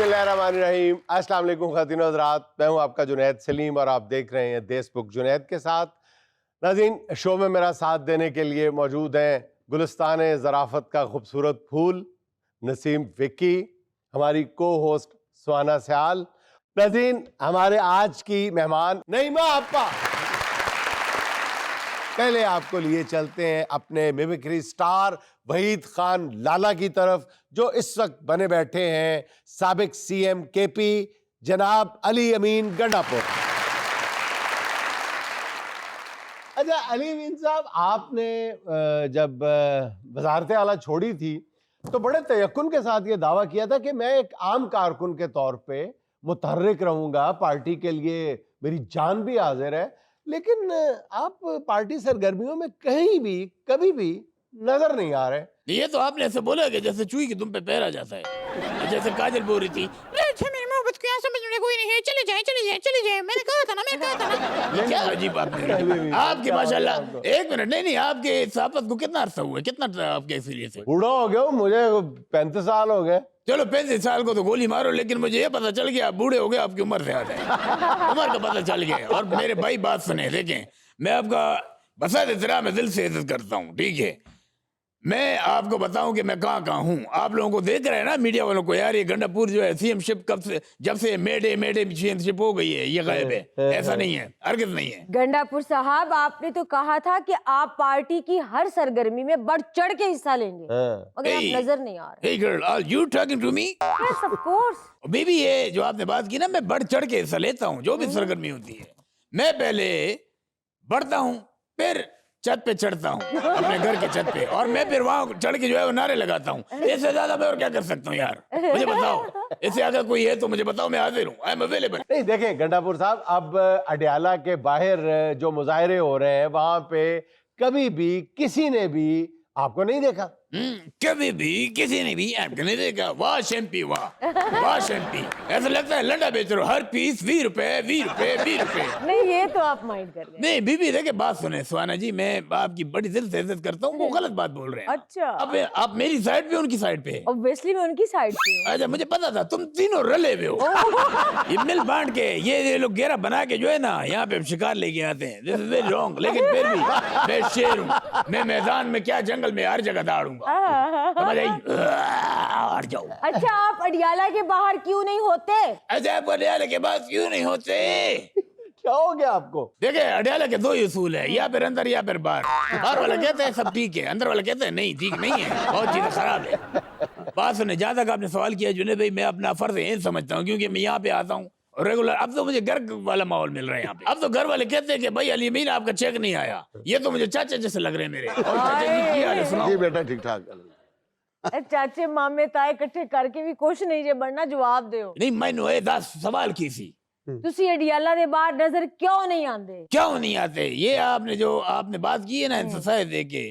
बिस्मिल्लाहिर्रहमानिर्रहीम। अस्सलाम वालेकुम ख़वातीन और हज़रात, मैं हूं आपका जुनैद सलीम और आप देख रहे हैं देशबुक जुनैद के साथ। नाज़रीन, शो में मेरा साथ देने के लिए मौजूद हैं गुलिस्तान ज़राफ़त का खूबसूरत फूल नसीम विक्की, हमारी को होस्ट सुहाना सयाल। नाज़रीन, हमारे आज की मेहमान नईमा आपा। पहले आपको लिए चलते हैं अपने मिमिक्री स्टार वहीद खान लाला की तरफ, जो इस वक्त बने बैठे हैं साबिक सीएम केपी जनाब अली अमीन गंडापुर। अच्छा अली अमीन साहब, आपने जब वजारत आला छोड़ी थी तो बड़े तयक्कुन के साथ ये दावा किया था कि मैं एक आम कारकुन के तौर पे मुतहर्रिक रहूंगा, पार्टी के लिए मेरी जान भी हाजिर है, लेकिन आप पार्टी सरगर्मियों में कहीं भी कभी भी नजर नहीं आ रहे। ये तो आपने ऐसे बोला कि जैसे चूही की तुम पे पैर आ जाता है। जैसे काजल बोल रही थी, अच्छा मेरी मोहब्बत को यहाँ समझने कोई नहीं है, चले जाए चले जाए चले जाए, मैंने कहा था ना। क्या अजीब बात है आपके, माशाल्लाह। एक मिनट, नहीं आपके साहबत को कितना अरसा हुआ है, कितना आपके इसीलिए से बूढ़ा हो गया हूँ, मुझे 35 साल हो गए। चलो 35 साल को तो गोली मारो, लेकिन मुझे ये पता चल गया आप बूढ़े हो गए, आपकी उम्र से ज्यादा है। उम्र का पता चल गया। और मेरे भाई बात सुने, देखें मैं आपका बसात एहतराम में दिल से इज्जत करता हूँ, ठीक है। मैं आपको बताऊं कि मैं कहाँ हूँ। आप लोगों को देख रहे हैं ना, मीडिया वालों को, यार ये गंडापुर जो है सीएमशिप कब से, जब से मेडे सीएमशिप हो गई है, ये गायब है। ऐसा नहीं है, हरगिज़ नहीं है। गंडापुर साहब, आपने तो कहा था कि आप पार्टी की हर सरगर्मी में बढ़ चढ़ के हिस्सा लेंगे, मगर आप नजर नहीं आ रहे। Hey girl, are you talking to me? Yes, of course. Baby, ये जो आपने बात की ना, मैं बढ़ चढ़ के हिस्सा लेता हूँ जो भी सरगर्मी होती है। मैं पहले बढ़ता हूँ, फिर छत पे चढ़ता हूँ, अपने घर के छत पे, और मैं फिर वहां चढ़ के जो है वो नारे लगाता हूँ। इससे ज्यादा मैं और क्या कर सकता हूँ यार, मुझे बताओ। इससे अगर कोई है तो मुझे बताओ, मैं हाजिर हूँ, आई एम अवेलेबल। नहीं देखें गंडापुर साहब, अब अडयाला के बाहर जो मुजाहरे हो रहे हैं वहां पे कभी भी किसी ने भी आपको नहीं देखा। कभी भी किसी ने भी आपको नहीं देखा। वाह शैम्पी, वाह वाह शैम्पी। ऐसा लगता है लंडा बेच रहे हो, हर पीस 20 रुपए 20 रुपए 20 रुपए। नहीं, ये तो आप माइंड कर रहे हैं। नहीं बीबी, देखिए बात सुने सुहाना जी, मैं आपकी बड़ी दिल से इज्जत करता हूँ, वो गलत बात बोल रहे हैं। अच्छा, अब आप मेरी साइड पे, उनकी साइड पे। ऑब्वियसली मैं उनकी साइड पे हूँ। अच्छा, मुझे पता था तुम तीनों रले हुए हो। ये मिल बांट के ये लोग घेरा बना के जो है ना, यहाँ पे शिकार लेके आते हैं। This is very wrong. लेकिन फिर भी मैं शेर हूँ, मैं मैदान में क्या जंगल में हर जगह दौड़ूंगा, समझ आई? हट जाओ। अच्छा, आप अडियाला के बाहर क्यों नहीं होते? अच्छा, आप अडयाला के बाद क्यों नहीं होते? क्या हो गया आपको? देखिए अडयाला के दो ही उसूल है, या फिर अंदर या फिर बाहर। बाहर वाला कहते हैं सब ठीक है, अंदर वाला कहते हैं नहीं ठीक नहीं है, बहुत चीजें खराब है। बात सुने, जहाँ तक आपने सवाल किया जुनैद भाई, मैं अपना फर्ज ये समझता हूँ, क्योंकि मैं यहाँ पे आता हूँ रेगुलर। अब तो मुझे घर वाला माहौल मिल रहा है यहाँ पे। अब तो घर वाले कहते हैं कि भाई अली अमीन आपका चेक नहीं आया। ये तो मुझे चाचा जैसे लग रहे हैं मेरे। और चाचा जी की हाल है सुनाओ? जी बेटा ठीक ठाक। चाचे मामे ताए इकट्ठे करके भी कुछ नहीं जे बनना, जवाब दियो। नहीं, मैंने 10 सवाल की सी। तुसी अडियाला दे बाहर नजर क्यों नहीं आंदे? क्यों नहीं आते? ये आपने जो आपने बात की है ना, इंसाफ दे के,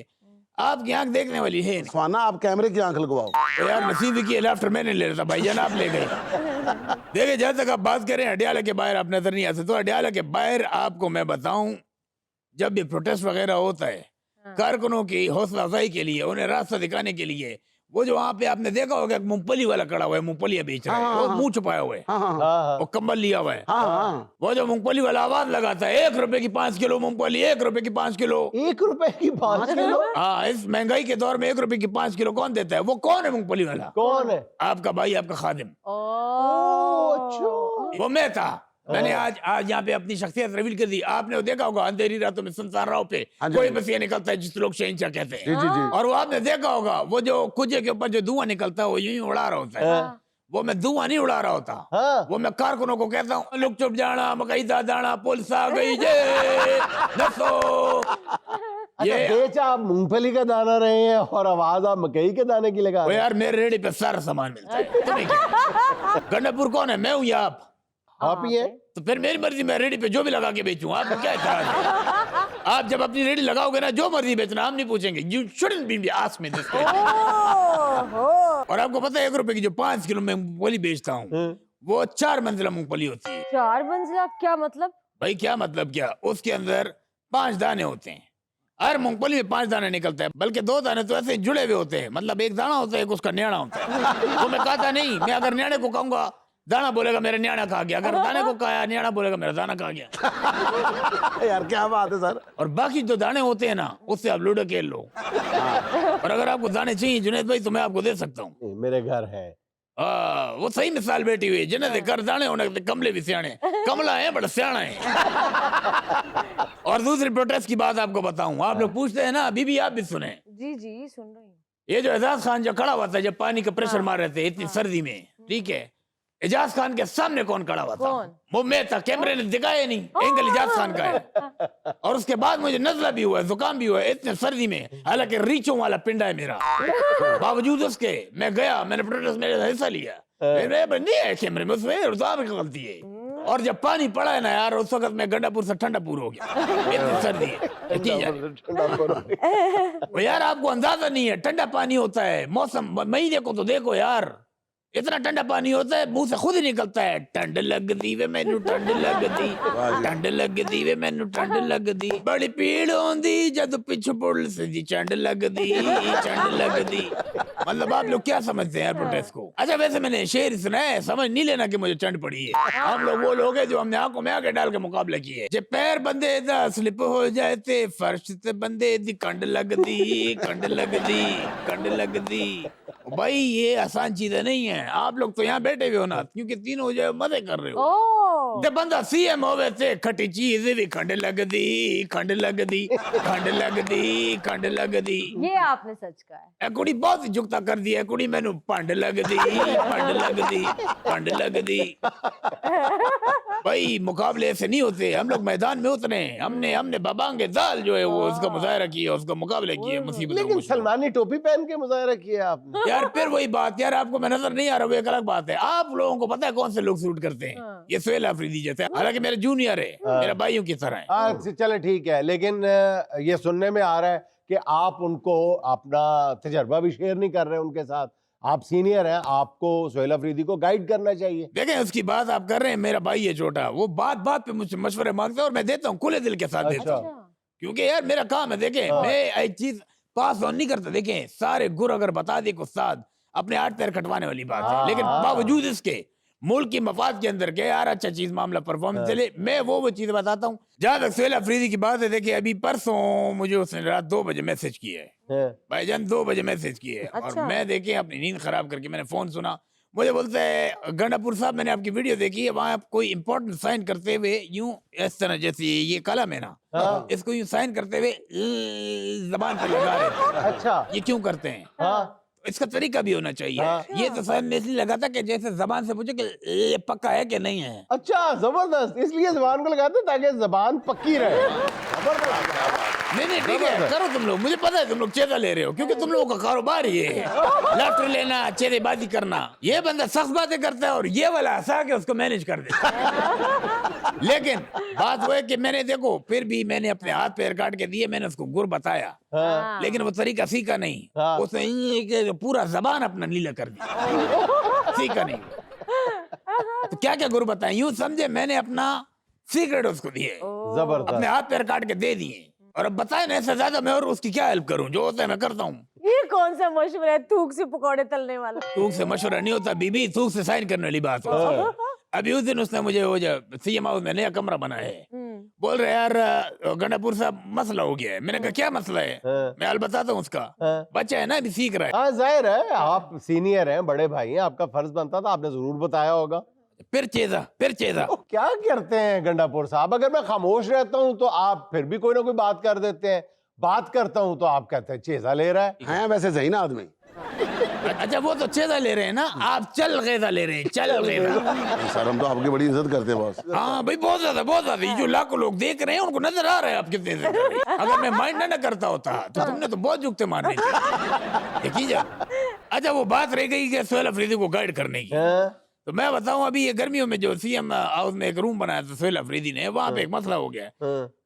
आपकी आंख देखने वाली है। सुहाना, आप कैमरे की आंख लगवाओ। तो यार नसीब की लाफ्टर मैंने ले रहा था, भाईजान आप ले गए। देखिए जहां तक आप बात करें अडयाला के बाहर आप नजर नहीं आते, तो अडयाला के बाहर आपको मैं बताऊं, जब भी प्रोटेस्ट वगैरह होता है, कारकुनों की हौसला अफजाई के लिए, उन्हें रास्ता दिखाने के लिए, वो जो वहां पे आपने देखा होगा मूंगफली वाला खड़ा हुआ है, मूंगफलियां बेच रहा है, वो मुंह छुपाया हुआ है, वो कंबल लिया हुआ है, वो जो मूंगफली वाला आवाज लगाता है, 1 रुपए की 5 किलो मूंगफली, 1 रुपए की 5 किलो। 1 रुपए की 5 किलो? हाँ, इस महंगाई के दौर में 1 रुपए की 5 किलो कौन देता है? वो कौन है मूंगफली वाला? कौन है? आपका भाई, आपका खादिम। अच्छा, वो मैं था। मैंने आज यहाँ पे अपनी शख्सियत रिवील कर दी। आपने देखा होगा अंधेरी रातों में सुनसान राव पे कोई बस ये निकलता है जिस लोग शहंशाह कहते हैं। और वो आपने देखा होगा, वो जो कुजे के ऊपर जो धुआं निकलता है, वो यूं ही उड़ा रहा होता है। वो मैं धुआं नहीं उड़ा रहा होता, वो मैं कारकुनों को कहता हूँ, लुक चुप जाना, मकई दा दाना, पुलिस आ गई जे दसो। ये बेच आप मूंगफली का दाना रहे हैं और आवाज आप मकई के दाने की लगा रहे हैं। यार मेरे रेडी पे सारा सामान मिलता है, तुम्हें क्या? गंडापुर कौन है? मैं हूँ या आप ही हैं? तो फिर मेरी मर्जी, मैं रेडी पे जो भी लगा के बेचूं, आपको क्या इतराज है? आप जब अपनी रेडी लगाओगे ना, जो मर्जी बेचना, हम नहीं पूछेंगे। You shouldn't be asked me this question। और आपको पता है 1 रुपए की जो 5 किलो मैं मूंगफली बेचता हूँ, वो 4 मंजिला मूंगफली होती है। 4 मंजिला? क्या मतलब भाई क्या मतलब क्या? उसके अंदर 5 दाने होते हैं। हर मूंगफली में 5 दाने निकलते हैं, बल्कि 2 दाने तो ऐसे जुड़े हुए होते हैं। मतलब एक दाना होता है, एक उसका न्याणा होता है। तो मैं कहता नहीं, मैं अगर न्याणे को कहूंगा दाना बोलेगा मेरा न्याणा खा गया, अगर दाने को खाया न्याणा बोलेगा मेरा दाना खा गया। यार क्या बात है सर। और बाकी जो दाने होते हैं ना उससे आप लूडो खेल लो। और अगर आपको दाने चाहिए जुनैद भाई तो मैं आपको दे सकता हूँ। मेरे घर है। वो सही मिसाल बैठी हुई है, जिन्हें दे कर दाने होने कमले भी सियाने, कमला है बड़ा सियाना है। और दूसरी प्रोटेस्ट की बात आपको बताऊं, आप लोग पूछते हैं ना, बीबी आप भी सुने। जी जी सुन रही हूँ। ये जो एजाज खान जो खड़ा हुआ था जब पानी का प्रेशर मार रहे थे इतनी सर्दी में, ठीक है, एजाज खान के सामने कौन खड़ा हुआ था? कौन? वो मैं था, कैमरे ने दिखाया नहीं, एंगल एजाज खान का है। और उसके बाद मुझे नजला भी हुआ है, जुकाम भी हुआ है इतने सर्दी में, हालांकि रीचों वाला पिंडा है मेरा, बावजूद उसके मैं गया, मैंने प्रोटेस्ट में हिस्सा लिया। नहीं है कैमरे में, उसमें आपकी गलती है। और जब पानी पड़ा है ना यार, उस वक्त मैं गंडापुर से ठंडापुर हो गया, इतनी सर्दी है। वो यार आपको अंदाजा नहीं है, ठंडा पानी होता है, मौसम महीने को तो देखो यार, इतना ठंडा पानी होता है मुंह से खुद ही निकलता है, ठंड लगदी वे मैनू ठंड लगदी, ठंड लगदी वे मैनू ठंड लगदी, बड़ी पीड़ होंदी जद पिछू पुलिस दी चंड लगदी, चंड लगदी। मतलब आप लोग क्या समझते हैं यार प्रोटेस्ट को? अच्छा वैसे मैंने शेर सुना है, समझ नहीं लेना कि मुझे चंड पड़ी है। हम लोग वो लोग हैं जो हमने आंखों में आके डाल के मुकाबला किए। जब पैर बंदे दा स्लिप हो जाए थे फर्श से बंदे दी कंड लगदी, कंड लगदी, कंड लगदी। भाई ये आसान चीजें नहीं है, आप लोग तो यहाँ बैठे हुए हो ना क्योंकि तीनों जो मजे कर रहे हो। जब बंदा सीएम होवे थे खटी चीज भी खंड लगदी, खंड लगदी, खंड लगदी, खंड लगदी। ये आपने सच कहा है। कुड़ी बहुत जुगता कर दिया, कुड़ी मैनू पंड लगदी, पंड लगदी, पंड लगदी। भाई मुकाबले ऐसे नहीं होते, हम लोग मैदान में उतरे, हमने बाबांगे दाल जो है वो उसका मुजाहरा किया, उसका मुकाबले किए मुसीबत। लेकिन सलमानी टोपी पहन के मुजाहरा किया आपने। यार फिर वही बात, यार आपको मैं नजर नहीं आ रहा, वो एक अलग बात है। आप लोगों को पता है कौन से लोग सूट करते हैं? ये सोहेल अफरीदी जैसे, हालांकि मेरे जूनियर है, मेरा भाइयों की तरह है। अच्छा चले ठीक है, लेकिन ये सुनने में आ रहा है कि आप उनको अपना तजर्बा भी शेयर नहीं कर रहे उनके साथ। आप सीनियर हैं, आपको सोहेल अफरीदी को गाइड करना चाहिए। देखें उसकी बात आप कर रहे हैं, मेरा भाई है छोटा, वो बात बात पे मुझसे मशवरे मांगता है और मैं देता हूँ, खुले दिल के साथ देता हूँ, क्योंकि यार मेरा काम है। देखें मैं एक चीज पास ऑन नहीं करता, देखें सारे गुर अगर बता दे उस्ताद अपने 8 पैर कटवाने वाली बात है, लेकिन बावजूद इसके मुल्क की मफाद के अंदर के यार अच्छा चीज मामला परफॉर्मेंस चले, मैं वो चीज बताता हूँ। जहां तक सोहेल अफरीदी की बात है, देखिए अभी परसों मुझे उसने रात 2 बजे मैसेज किया है, भाईजान 2 बजे मैसेज किया है। और मैं देखे अपनी नींद खराब करके मैंने फोन सुना, मुझे बोलता है गंडापुर साहब मैंने आपकी वीडियो देखी है, वहां आप कोई इंपॉर्टेंट साइन करते हुए यूं इस तरह जैसे ये कलम है ना, इसको यूं साइन करते हुए जबान पे लगा रहे थे। अच्छा ये क्यों करते हैं? इसका तरीका भी होना चाहिए। ये तो साइन इसलिए लगा था कि जैसे जबान से पूछे कि ये पक्का है कि नहीं है। अच्छा जबरदस्त, इसलिए जबान को लगाते हैं ताकि जबान पक्की रहे। नहीं ठीक है, करो तुम लोग, मुझे पता है तुम लोग चेता ले रहे हो, क्योंकि तुम लोगों का कारोबार ये है, लॉटरी लेना, चेतेबाजी करना। ये बंदा सख्त बातें करता है और ये वाला हंसा के उसको मैनेज कर देता है। लेकिन बात वो है कि मैंने देखो फिर भी मैंने अपने हाथ पैर काट के दिए, मैंने उसको गुर बताया, लेकिन वो तरीका सीखा नहीं, उसने पूरा जबान अपना नीला कर दिया, सीखा नहीं। तो क्या क्या गुर बताए, यूं समझे मैंने अपना सीक्रेट उसको दिए, जबरदस्त, अपने हाथ पैर काट के दे दिए। और अब बताए ना इससे ज्यादा मैं और उसकी क्या हेल्प करूं, जो होता है मैं करता हूँ। ये कौन सा मशवरा है, थूक से पकौड़े तलने वाला? थूक से मशवरा नहीं होता बीबी, थूक से साइन करने वाली बात होती है। अभी उस दिन उसने मुझे वो जो सीएम हाउस में नया कमरा बना है, बोल रहे यार गंडापुर साहब मसला हो गया है। मैंने कहा क्या मसला है? मैं हाल बताता हूँ उसका, बच्चा है ना अभी सीख रहा है। हाँ जाहिर है आप सीनियर हैं, बड़े भाई हैं, आपका फर्ज बनता था, आपने जरूर बताया होगा। फिर चेजा क्या करते हैं गंडापुर साहब, अगर मैं खामोश रहता हूँ तो आप फिर भी कोई ना कोई बात कर देते हैं, बात करता हूँ तो आप कहते हैं चेजा ले रहा है। वैसे सही ना आदमी। अच्छा वो तो चेजा ले रहे हैं ना, आप चल गेदा ले रहे हैं, चल गेदा। सर हम तो आपकी बड़ी इज्जत करते हैं बॉस। हाँ भाई बहुत ज्यादा। ये जो लाखों लोग देख रहे हैं उनको नजर आ रहा है आप कितने इज्जत कर रहे हैं। अगर मैं माइंड ना करता होता तो तुमने तो बहुत जुगते मारने थे, देखिए। अच्छा वो बात रह गई कि सोहेल अफरीदी को गाइड करने की, तो मैं बताऊं अभी ये गर्मियों में जो सीएम हाउस में एक रूम बनाया था सोहेल अफरीदी ने, वहां पे एक मसला हो गया।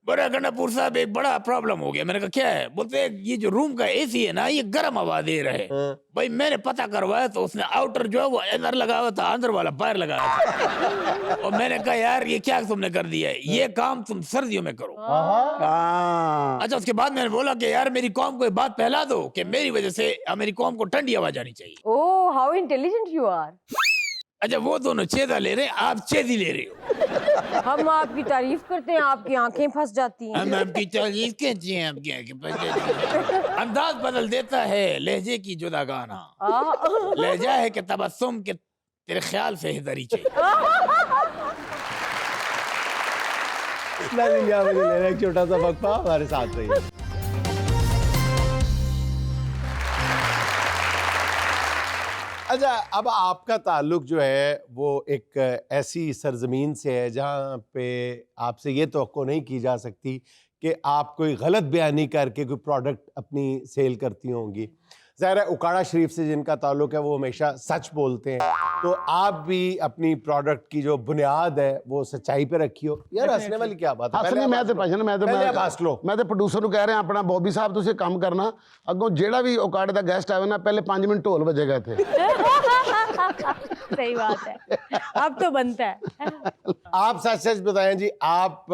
बड़ा गंडापुर साहब एक बड़ा प्रॉब्लम हो गया। मैंने कहा क्या है? बोलते ये जो रूम का एसी है ना ये गर्म हवा दे रहा है। भाई मैंने पता करवाया तो उसने आउटर जो है वो अंदर लगा हुआ था, अंदर वाला बाहर लगाया था। और मैंने कहा यार ये क्या तुमने कर दिया है, ये काम तुम सर्दियों में करो। अच्छा उसके बाद मैंने बोला कि यार मेरी कौम को ये बात फैला दो कि मेरी वजह से मेरी कौम को ठंडी हवा जानी चाहिए। Oh how intelligent you are. अच्छा वो दोनों चेदा ले रहे हैं, आप चेदी ले रहे हो। हम आपकी तारीफ करते हैं, आपकी आंखें फंस जाती हैं। हम आपकी तारीफ कहते हैं, आपकी आंखें फंस जाती हैं। अंदाज बदल देता है लहजे की जुदागाना, लहजा है कि तबस्सुम के तेरे ख्याल से है दरीचे। नाज़रीन, यहाँ मुझे लेना एक छोटा सा वक्फा, हमारे साथ रहिए। अच्छा, अब आपका ताल्लुक जो है वो एक ऐसी सरजमीन से है जहाँ पे आपसे ये तवक्को नहीं की जा सकती कि आप कोई गलत बयानी करके कोई प्रोडक्ट अपनी सेल करती होंगी। ज़ाहिर है उकाड़ा शरीफ से जिनका ताल्लुक है वो हमेशा सच बोलते हैं, तो आप भी अपनी प्रोडक्ट की जो बुनियाद है वो सच्चाई पे रखी हो। यार हंसने वाली क्या बात है? मैं तो प्रोड्यूसर को कह रहे हैं अपना बॉबी साहब तुझे काम करना अगों जेड़ा भी उकाड़े दा गेस्ट आवे ना पहले 5 मिनट ढोल बजेगा थे। सही बात है, अब तो बनता है। आप सच सच बताएं जी, आप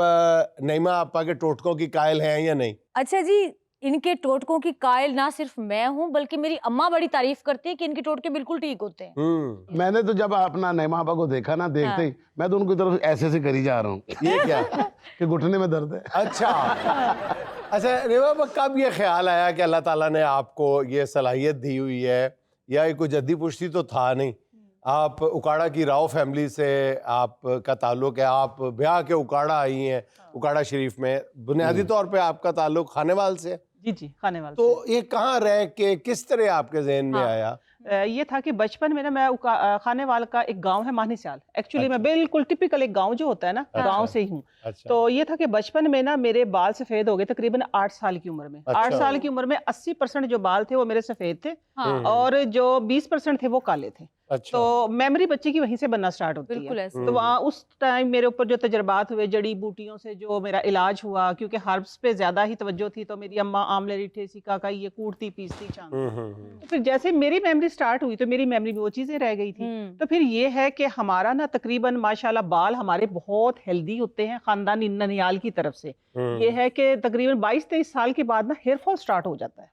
नईमा आपा के टोटकों की कायल हैं या नहीं? अच्छा जी, इनके टोटकों की कायल ना सिर्फ मैं हूँ बल्कि मेरी अम्मा बड़ी तारीफ करती है कि इनके टोटके बिल्कुल ठीक होते हैं। मैंने तो जब अपना नईमा आपा को देखा ना, देखते ही मैं तो उनकी तरफ ऐसे ऐसे करी जा रहा हूँ। ये क्या कि घुटने में दर्द है। अच्छा अच्छा, नईमा कब ये ख्याल आया कि अल्लाह ताला ने आपको ये सलाहियत दी हुई है, या ये कोई जद्दी पुश्ती तो था नहीं? आप उकाड़ा की राव फैमिली से आपका ताल्लुक है, आप ब्याह के उकाड़ा आई हैं, उकाड़ा शरीफ में। बुनियादी तौर पे आपका ताल्लुक खानेवाल से है। जी जी, खानेवाल तो ये कहाँ रह के किस तरह आपके जहन में आया? ये था कि बचपन में ना मैं खानेवाल का एक गांव है मानिसाल, एक्चुअली मैं बिल्कुल टिपिकल एक गांव जो होता है ना, गांव से ही हूँ। तो ये था कि बचपन में ना मेरे बाल सफेद हो गए तकरीबन 8 साल की उम्र में। 8 साल की उम्र में 80% जो बाल थे वो मेरे सफेद थे और जो 20% थे वो काले थे। अच्छा। तो मेमोरी बच्चे की वहीं से बनना स्टार्ट होती बिल्कुल है। ऐसे। तो वहाँ उस टाइम मेरे ऊपर जो तजर्बात हुए, जड़ी बूटियों से जो मेरा इलाज हुआ, क्योंकि हर्ब्स पे ज्यादा ही तवज्जो थी, तो मेरी अम्मा आमले रिठे सिका का ये कूटती पीसती छानती। तो फिर जैसे मेरी मेमोरी स्टार्ट हुई तो मेरी मेमोरी में वो चीजें रह गई थी। तो फिर ये है कि हमारा ना तकरीबन माशाल्लाह बाल हमारे बहुत हेल्दी होते हैं खानदानी ननियाल की तरफ से। ये है कि तकरीबन 22-23 साल के बाद ना हेयर फॉल स्टार्ट हो जाता है।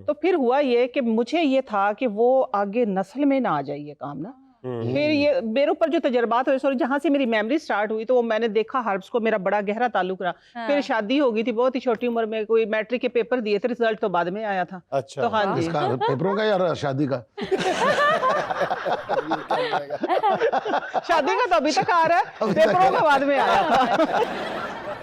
तो फिर हुआ ये कि मुझे ये था कि वो आगे नस्ल में ना आ जाए ये काम ना। फिर ये मेरे ऊपर जो तजर्बात हुए, सॉरी, जहाँ से मेरी मेमोरी स्टार्ट हुई तो वो मैंने देखा हर्ब्स को मेरा बड़ा गहरा ताल्लुक रहा। फिर शादी हो गई थी बहुत ही छोटी उम्र में, कोई मैट्रिक के पेपर दिए थे, रिजल्ट तो बाद में आया था। अच्छा। तो हाँ जी, इसका पेपरों का या शादी का? शादी का तो अभी तक आ रहा है, पेपरों का बाद में आया था।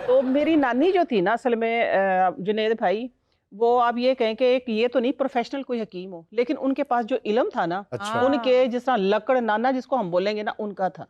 तो मेरी नानी जो थी ना असल में जुनेद भाई, वो आप ये कहें कि एक ये तो नहीं प्रोफेशनल कोई हकीम हो, लेकिन उनके पास जो इल्म था ना, अच्छा। उनके जिस तरह लकड़ नाना जिसको हम बोलेंगे ना, उनका था।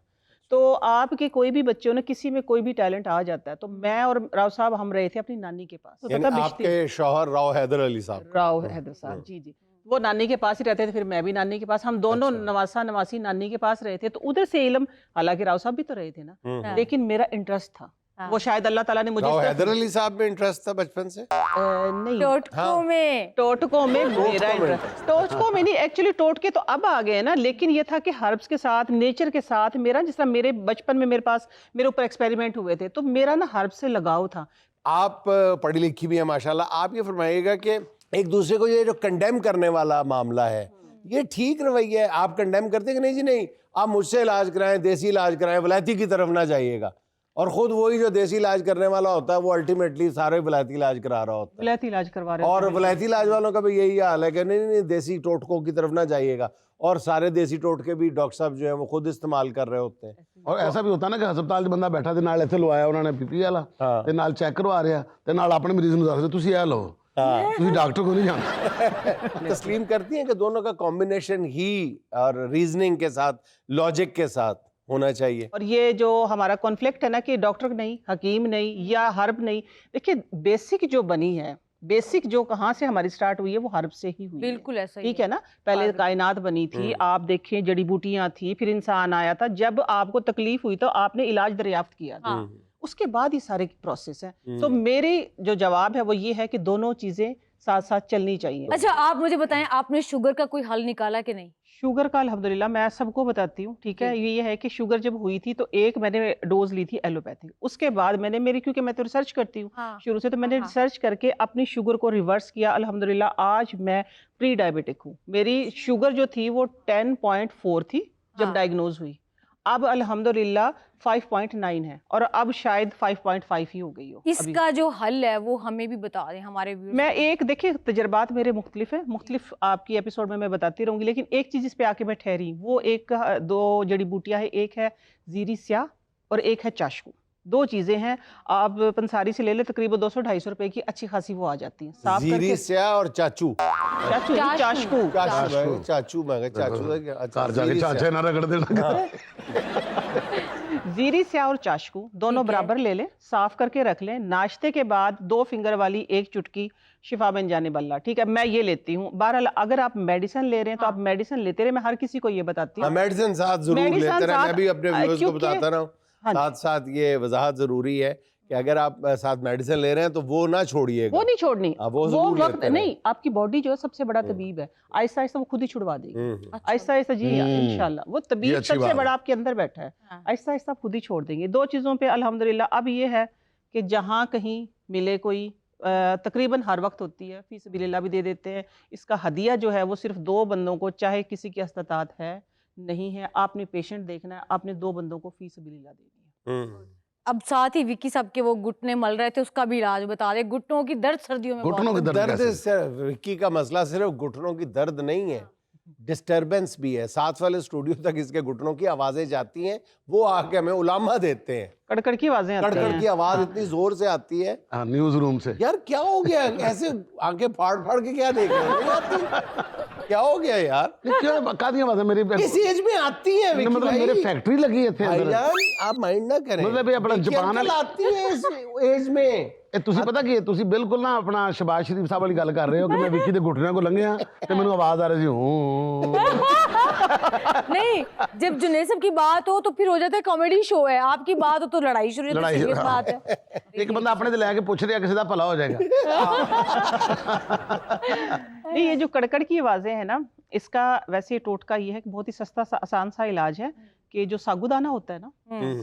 तो आपके कोई भी बच्चों ने किसी में कोई भी टैलेंट आ जाता है। तो मैं और राव साहब हम रहे थे अपनी नानी के पास। तो यानी तब आपके शौहर राव हैदर अली साहब? राव हैदर साहब, जी जी, वो नानी के पास ही रहते थे, फिर मैं भी नानी के पास, हम दोनों नवासा नवासी नानी के पास रहे थे। तो उधर से इल्म, हालांकि राव साहब भी तो रहे थे ना, लेकिन मेरा इंटरेस्ट था वो शायद अल्लाह ताला ने मुझे राव हैदर अली साहब में इंटरेस्ट था बचपन से? नहीं, टोटकों में टोटकों में मेरा इंटरेस्ट, टोटकों में नहीं, एक्चुअली टोटके तो अब आ गए ना, लेकिन ये था कि हर्ब्स के साथ, नेचर के साथ मेरा, जिस तरह मेरे बचपन में मेरे पास मेरे ऊपर एक्सपेरिमेंट हुए थे, तो मेरा ना हर्ब्स से लगाव था। आप पढ़ी लिखी भी हैं माशाल्लाह, आप ये फरमाइएगा कि एक दूसरे को ये जो कंडेम करने वाला मामला है, ये ठीक रवैया है? आप कंडेम करते कि नहीं जी नहीं, आप मुझसे इलाज कराएं, देसी इलाज कराएं, वलायती की तरफ ना जाइएगा, और खुद वही जो देसी इलाज करने वाला होता है वो अल्टीमेटली सारे वलायती इलाज करा रहा होता है, वलायती इलाज करवा रहे और वलायती इलाज वालों का भी यही हाल है कि नहीं नहीं देसी टोटकों की तरफ ना जाइएगा, और सारे देसी टोटके भी डॉक्टर साहब जो है वो खुद इस्तेमाल कर रहे होते हैं। और ऐसा भी होता ना कि हस्पताल 'ਚ ਬੰਦਾ ਬੈਠਾ ਤੇ ਨਾਲ ਇੱਥੇ ਲਵਾਇਆ ਉਹਨਾਂ ਨੇ ਪੀਪੀ ਵਾਲਾ ਤੇ ਨਾਲ ਚੈੱਕ ਕਰਵਾ ਰਿਹਾ ਤੇ ਨਾਲ ਆਪਣੇ ਮਰੀਜ਼ ਨੂੰ ਦੱਸਦੇ ਤੁਸੀਂ ਇਹ ਲਓ, ਤੁਸੀਂ डॉक्टर को नहीं जाना। तस्लीम करती हैं कि दोनों का कॉम्बिनेशन ही और रीजनिंग के साथ, लॉजिक के साथ होना चाहिए। और ये जो हमारा कॉन्फ्लिक्ट है ना कि डॉक्टर नहीं, हकीम नहीं या हर्ब नहीं, देखिए बेसिक जो बनी है, बेसिक जो कहाँ से हमारी स्टार्ट हुई है वो हर्ब से ही हुई है। बिल्कुल ऐसा ही ठीक है ना, पहले कायनात बनी थी, आप देखें जड़ी बूटियां थी, फिर इंसान आया था, जब आपको तकलीफ हुई तो आपने इलाज दरियाफ्त किया था, उसके बाद ही सारे प्रोसेस है। तो मेरी जो जवाब है वो ये है कि दोनों चीजें साथ साथ चलनी चाहिए। अच्छा, आप मुझे बताएं, आपने शुगर का कोई हल निकाला कि नहीं? शुगर का अल्हम्दुलिल्लाह मैं सबको बताती हूँ, ठीक है। ये है कि शुगर जब हुई थी तो एक मैंने डोज ली थी एलोपैथिक, उसके बाद मैंने मेरी, क्योंकि मैं तो रिसर्च करती हूँ शुरू से, तो मैंने रिसर्च करके अपनी शुगर को रिवर्स किया। अल्हम्दुलिल्लाह आज मैं प्री डायबिटिक हूँ। मेरी शुगर जो थी वो 10.4 थी जब डायग्नोज हुई। अब अल्हम्दुलिल्लाह 5.9 है और अब शायद 5.5 ही हो गई हो। इसका जो हल है वो हमें भी बता दें हमारे viewers मैं को। एक देखिए तजर्बात मेरे मुख्तलिफ है, मुख्तलिफ आपकी एपिसोड में मैं बताती रहूंगी, लेकिन एक चीज़ इस पे आके मैं ठहरी, वो एक 2 जड़ी बूटियां है, एक है जीरी स्याह और एक है चाशकू। 2 चीज़ें हैं, आप पंसारी से ले ले, तकरीबन 200-250 रुपए की अच्छी खासी वो आ जाती हैं। साफ जीरी करके स्याह और चाचू चाचू नहीं, चाशकू। चाचू मैं कहा, चाचू का क्या? अच्छा, घर जाके जीरी चाचा स्याह। ना रगड़ देना। जीरी स्याह और चाशकू दोनों ठीक है। बराबर ले लें, साफ करके रख लें। नाश्ते के बाद 2 फिंगर वाली 1 चुटकी शिफा बन जाने बल्ला, ठीक है, मैं ये लेती हूँ। बहरहाल अगर आप मेडिसिन ले रहे हैं तो आप मेडिसिन लेते रहे, मैं हर किसी को ये बताती हाँ, हूँ। मेडिसिन साथ जरूर मेडिसिन लेते रहे, मैं साथ, भी अपने व्यूअर्स को क्योंकि- बताता रहा हूँ। हाँ जी। साथ साथ ये वजाहत जरूरी है कि अगर आप साथ मेडिसिन ले रहे हैं तो वो ना छोड़िएगा। वो नहीं छोड़नी, हाँ, वो वो जरूर वक्त लेते रहे। नहीं, आपकी बॉडी जो है सबसे बड़ा तबीब है, आहिस्ता आहिस्ता वो खुद ही छुड़वा देगी। हम्म। आहिस्ता आहिस्ता जी इंशाल्लाह वो तबीब अच्छी सबसे बात बड़ा है। आपके अंदर बैठा है, हाँ। आहिस्ता आहिस्ता खुद ही छोड़ देंगे। 2 चीज़ों पे अल्हम्दुलिल्लाह अब ये है कि जहाँ कहीं मिले कोई, तकरीबन हर वक्त होती है, फी सबिलिल्लाह भी दे देते हैं। इसका हदिया जो है वो सिर्फ 2 बंदों को, चाहे किसी की इस्तात है नहीं है, आपने पेशेंट देखना है, आपने 2 बंदों को फी सबिलिल्लाह देनी है। अब साथ ही विक्की साहब के वो घुटने मल रहे थे, उसका भी इलाज बता दे। घुटनों की दर्द सर्दियों में घुटनों बहुत की दर्द दर्द कैसे? सिर्फ विक्की का मसला सिर्फ घुटनों की दर्द नहीं है, डिस्टरबेंस भी है। साथ वाले स्टूडियो तक इसके घुटनों की आवाजें जाती हैं, वो आके हमें उलामा देते हैं। कड़कड़ की आवाजें आती कड़कड़ हैं। की आवाज इतनी जोर से आती है, हाँ, न्यूज रूम से। यार क्या हो गया? ऐसे आंखें फाड़ फाड़ के क्या देख रहे हो? नहीं आती? क्या हो गया यार? नहीं, क्यों कादियां बात है मेरी? इस एज में आती है विक्की मतलब भाई। मेरे फैक्ट्री लगी है थे अंदर। भाईजान आप माइंड ना करें, मतलब ये अपना विक्की जबान अंकल आती है इस एज में। ਇਹ ਤੁਸੀਂ ਪਤਾ ਕੀ ਹੈ, ਤੁਸੀਂ ਬਿਲਕੁਲ ਨਾ ਆਪਣਾ ਸ਼ਬਾਜ਼ ਸ਼ਰੀਫ ਸਾਹਿਬ ਵਾਲੀ ਗੱਲ ਕਰ ਰਹੇ ਹੋ ਕਿ ਮੈਂ ਵਿੱਕੀ ਦੇ ਘੁੱਟਣਿਆਂ ਕੋ ਲੰਘਿਆ ਤੇ ਮੈਨੂੰ ਆਵਾਜ਼ ਆ ਰਹੀ ਸੀ ਹੂੰ। नहीं, जब जुनैद साहब की बात हो तो फिर हो जाता है कॉमेडी शो है, आपकी बात हो तो लड़ाई शुरू हो जाती है, सीरियस बात है। ਇੱਕ ਬੰਦਾ ਆਪਣੇ ਤੇ ਲੈ ਕੇ ਪੁੱਛ ਰਿਹਾ ਕਿਸੇ ਦਾ ਭਲਾ ਹੋ ਜਾਏਗਾ। नहीं, ये जो कड़कड़ की आवाजें हैं ना, इसका वैसे टोटका ये है कि बहुत ही सस्ता सा आसान सा इलाज है कि जो सागुदाना होता है ना,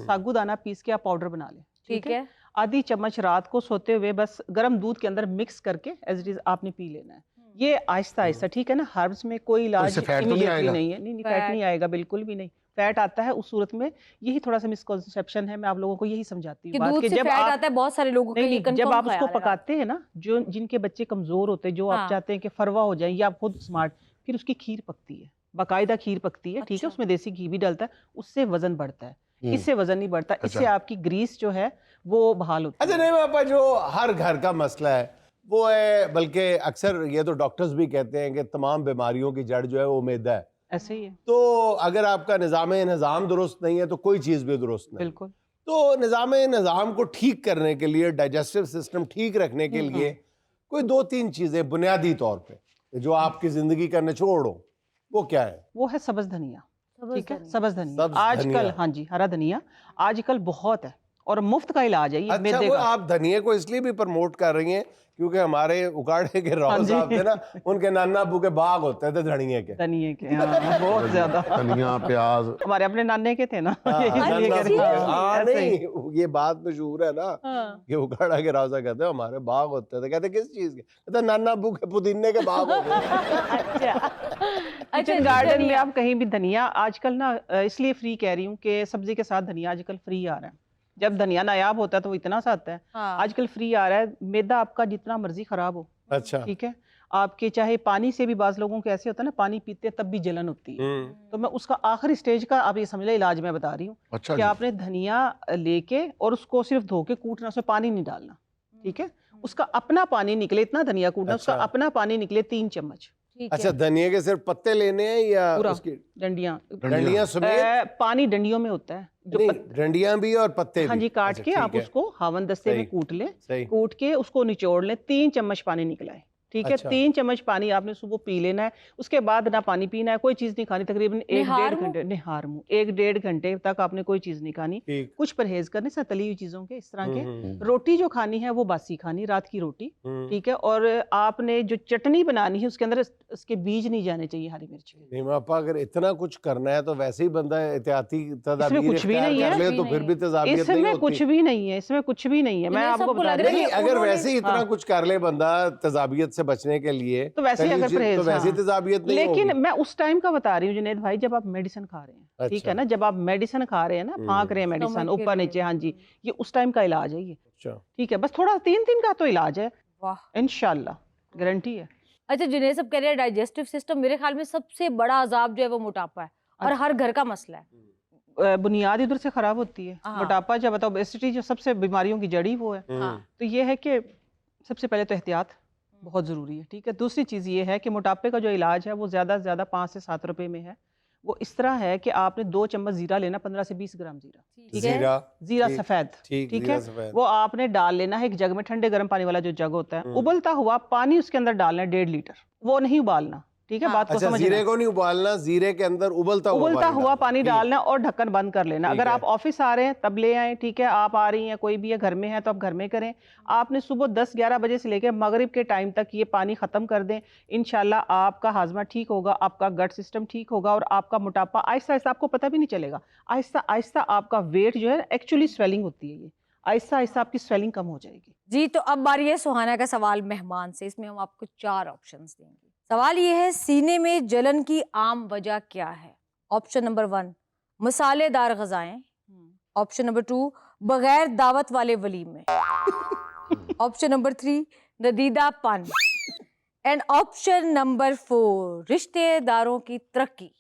सागुदाना पीस के आप पाउडर बना लें, ठीक है। आधी चम्मच रात को सोते हुए बस गर्म दूध के अंदर मिक्स करके एज इट इज आपने पी लेना है। ये आहिस्ता आहिस्ता, ठीक है ना, हर्ब्स में कोई इलाज इससे फैट तो नहीं immediately आएगा? नहीं है, नहीं फैट नहीं आएगा, बिल्कुल भी नहीं। फैट आता है उस सूरत में, यही थोड़ा सा मिसकॉन्सेप्शन है, मैं आप लोगों को यही समझाती कि हूँ बात दूध कि से जब फैट आप आता है बहुत सारे लोगों के लिए, नहीं, जब confirm आप उसको ख्याल है। पकाते हैं ना, जो जिनके बच्चे कमजोर होते हैं, जो हाँ। आप चाहते हैं कि फरवा हो जाए या आप खुद स्मार्ट, फिर उसकी खीर पकती है, बाकायदा खीर पकती है, ठीक है, अच्छा। उसमें देसी घी भी डलता है, उससे वजन बढ़ता है, इससे वजन नहीं बढ़ता, इससे अच्छा। आपकी ग्रीस जो है वो बहाल होती अच्छा है। नहीं पापा, जो हर घर का मसला है वो है, बल्कि अक्सर ये तो डॉक्टर्स भी कहते हैं कि तमाम बीमारियों की जड़ जो है वो मैदा है। ऐसे ही है, तो अगर आपका निज़ाम दुरुस्त नहीं है तो कोई चीज़ भी दुरुस्त नहीं। बिल्कुल। तो निज़ाम को ठीक करने के लिए, डाइजेस्टिव सिस्टम ठीक रखने के लिए कोई 2-3 चीज़ें बुनियादी तौर पे जो आपकी ज़िंदगी का निचोड़ हो, वो क्या है? वो है सब्ज धनिया, ठीक है, सब्ज धनिया सब्ज़ आजकल, धनिया। हाँ जी, हरा धनिया आजकल बहुत है और मुफ्त का इलाज है ये अच्छा, मैदे वो का। आप धनिये को इसलिए भी प्रमोट कर रही हैं क्योंकि हमारे उकाड़े के राव हाँ जी। साहब थे ना, उनके नाना अबू के बाग होते थे धनिये के। धनिये के, हाँ, बहुत ज्यादा। धनिया प्याज। हमारे अपने नाने के थे ना, हाँ, यही नाना लिए अबू कहते के- हैं, हाँ, ऐसे ही। नहीं, ये बात मशहूर है ना कि उकाड़ा के राव साहब कहते हैं हमारे बाग होते थे। कहते किस चीज के? कहते नाना अबू के पुदीने के बाग होते थे। अच्छा, किचन गार्डन में आप कहीं भी धनिया आजकल ना, इसलिए फ्री कह रही हूँ कि सब्जी के साथ धनिया आजकल फ्री आ रहा है। जब धनिया नायाब होता है तो वो इतना सा आता है, हाँ। आजकल फ्री आ रहा है। मैदा आपका जितना मर्जी खराब हो, अच्छा। ठीक है, आपके चाहे पानी से भी, बाज लोगों के ऐसे होता है ना, पानी पीते हैं तब भी जलन होती है, तो मैं उसका आखिरी स्टेज का आप ये समझ लें इलाज मैं बता रही हूँ अच्छा कि जी। आपने धनिया लेके और उसको सिर्फ धो के कूटना, उसमें पानी नहीं डालना, ठीक है, उसका अपना पानी निकले, इतना धनिया कूटना, उसका अच्छा। अपना पानी निकले 3 चम्मच, ठीक अच्छा, है। धनिये के सिर्फ पत्ते लेने हैं या पूरा उसकी डंडियां, डंडियां समेत? पानी डंडियों में होता है जो नहीं, डंडियां भी और पत्ते भी। हाँ जी, काट अच्छा, के ठीक आप है। उसको हावन दस्ते सही। में कूट लें, सही। कूट के उसको निचोड़ लें, 3 चम्मच पानी निकलाए, ठीक है, अच्छा। 3 चम्मच पानी आपने सुबह पी लेना है। उसके बाद ना पानी पीना है, कोई चीज नहीं खानी, तकरीबन 1-1.5 घंटे, निहार मुंह 1-1.5 घंटे तक आपने कोई चीज नहीं खानी। ठीक। कुछ परहेज करने से, तली हुई चीजों के, इस तरह के। रोटी जो खानी है वो बासी खानी, रात की रोटी, ठीक है, और आपने जो चटनी बनानी है उसके अंदर उसके बीज नहीं जाने चाहिए, हरी मिर्च के। नहीं पापा, अगर इतना कुछ करना है तो वैसे ही बंदा एहतियाती तदाबीर इसमें कुछ भी इख्तियार नहीं कर है। ले तो फिर भी तजाबियत नहीं इसमें होती। कुछ भी नहीं है, इसमें कुछ भी नहीं है, मैं इन्हें आपको सबको बता लग रही रहा हूँ। है नहीं, कि अगर उन्होंने- वैसे ही इतना हाँ। कुछ कर ले बंदा तजाबियत से बचने के लिए तो वैसे ही पहली अगर चीज- परहेज, तो वैसी हाँ। तेजाबियत नहीं लेकिन होगी। मैं उस टाइम का बता रही हूँ जुनेद भाई, जब आप मेडिसिन खा रहे हैं, ठीक अच्छा। है ना, जब आप मेडिसिन खा रहे हैं ना, फाँक रहे हैं मेडिसिन स्टमक के ऊपर लिए। नीचे, हाँ जी, ये उस टाइम का इलाज है ये, अच्छा। ठीक है, बस थोड़ा 3 दिन का तो इलाज है, वाह। इंशाल्लाह, गारंटी है। अच्छा जुनेद साहब कह रहे हैं डाइजेस्टिव सिस्टम, मेरे ख्याल में सबसे बड़ा अजाब जो है वो मोटापा है और हर घर का मसला है। बुनियाद इधर से खराब होती है, हाँ। मोटापा जब बताओ, ओबेसिटी जो सबसे बीमारियों की जड़ी वो है। हाँ। तो ये है कि सबसे पहले तो एहतियात बहुत ज़रूरी है, ठीक है। दूसरी चीज़ ये है कि मोटापे का जो इलाज है वो ज़्यादा से ज़्यादा 5 से 7 रुपए में है। वो इस तरह है कि आपने 2 चम्मच जीरा लेना, 15 से 20 ग्राम जीरा, ठीक है, जीरा जीरा ठीक- सफ़ेद, ठीक ठीक जीरा है, सफेद। वो आपने डाल लेना है एक जग में, ठंडे गर्म पानी वाला जो जग होता है, उबलता हुआ पानी उसके अंदर डालना है 1.5 लीटर, वो नहीं उबालना, ठीक है, हाँ। बात को अच्छा, समझना। जीरे को नहीं उबालना, जीरे के अंदर उबलता हुआ पानी ठीक। डालना और ढक्कन बंद कर लेना। ठीक अगर है। आप ऑफिस आ रहे हैं तब ले आए, ठीक है, आप आ रही हैं, कोई भी है घर में है तो आप घर में करें। आपने सुबह 10-11 बजे से लेकर मगरिब के टाइम तक ये पानी खत्म कर दें, इंशाल्लाह आपका हाजमा ठीक होगा, आपका गट सिस्टम ठीक होगा और आपका मोटापा आहिस्ता आहिस्ता, आपको पता भी नहीं चलेगा, आहिस्ता आहिस्ता आपका वेट जो है, एक्चुअली स्वेलिंग होती है, ये आहिस्ता आहिस्ता आपकी स्वेलिंग कम हो जाएगी। जी तो अब बारी है सुहाना का सवाल मेहमान से, इसमें हम आपको 4 ऑप्शंस देंगे। सवाल ये है, सीने में जलन की आम वजह क्या है? ऑप्शन नंबर 1 मसालेदार ग़िज़ाएं, ऑप्शन नंबर 2 बगैर दावत वाले वलीमे, ऑप्शन नंबर 3 नदीदा पान, एंड ऑप्शन नंबर 4 रिश्तेदारों की तरक्की।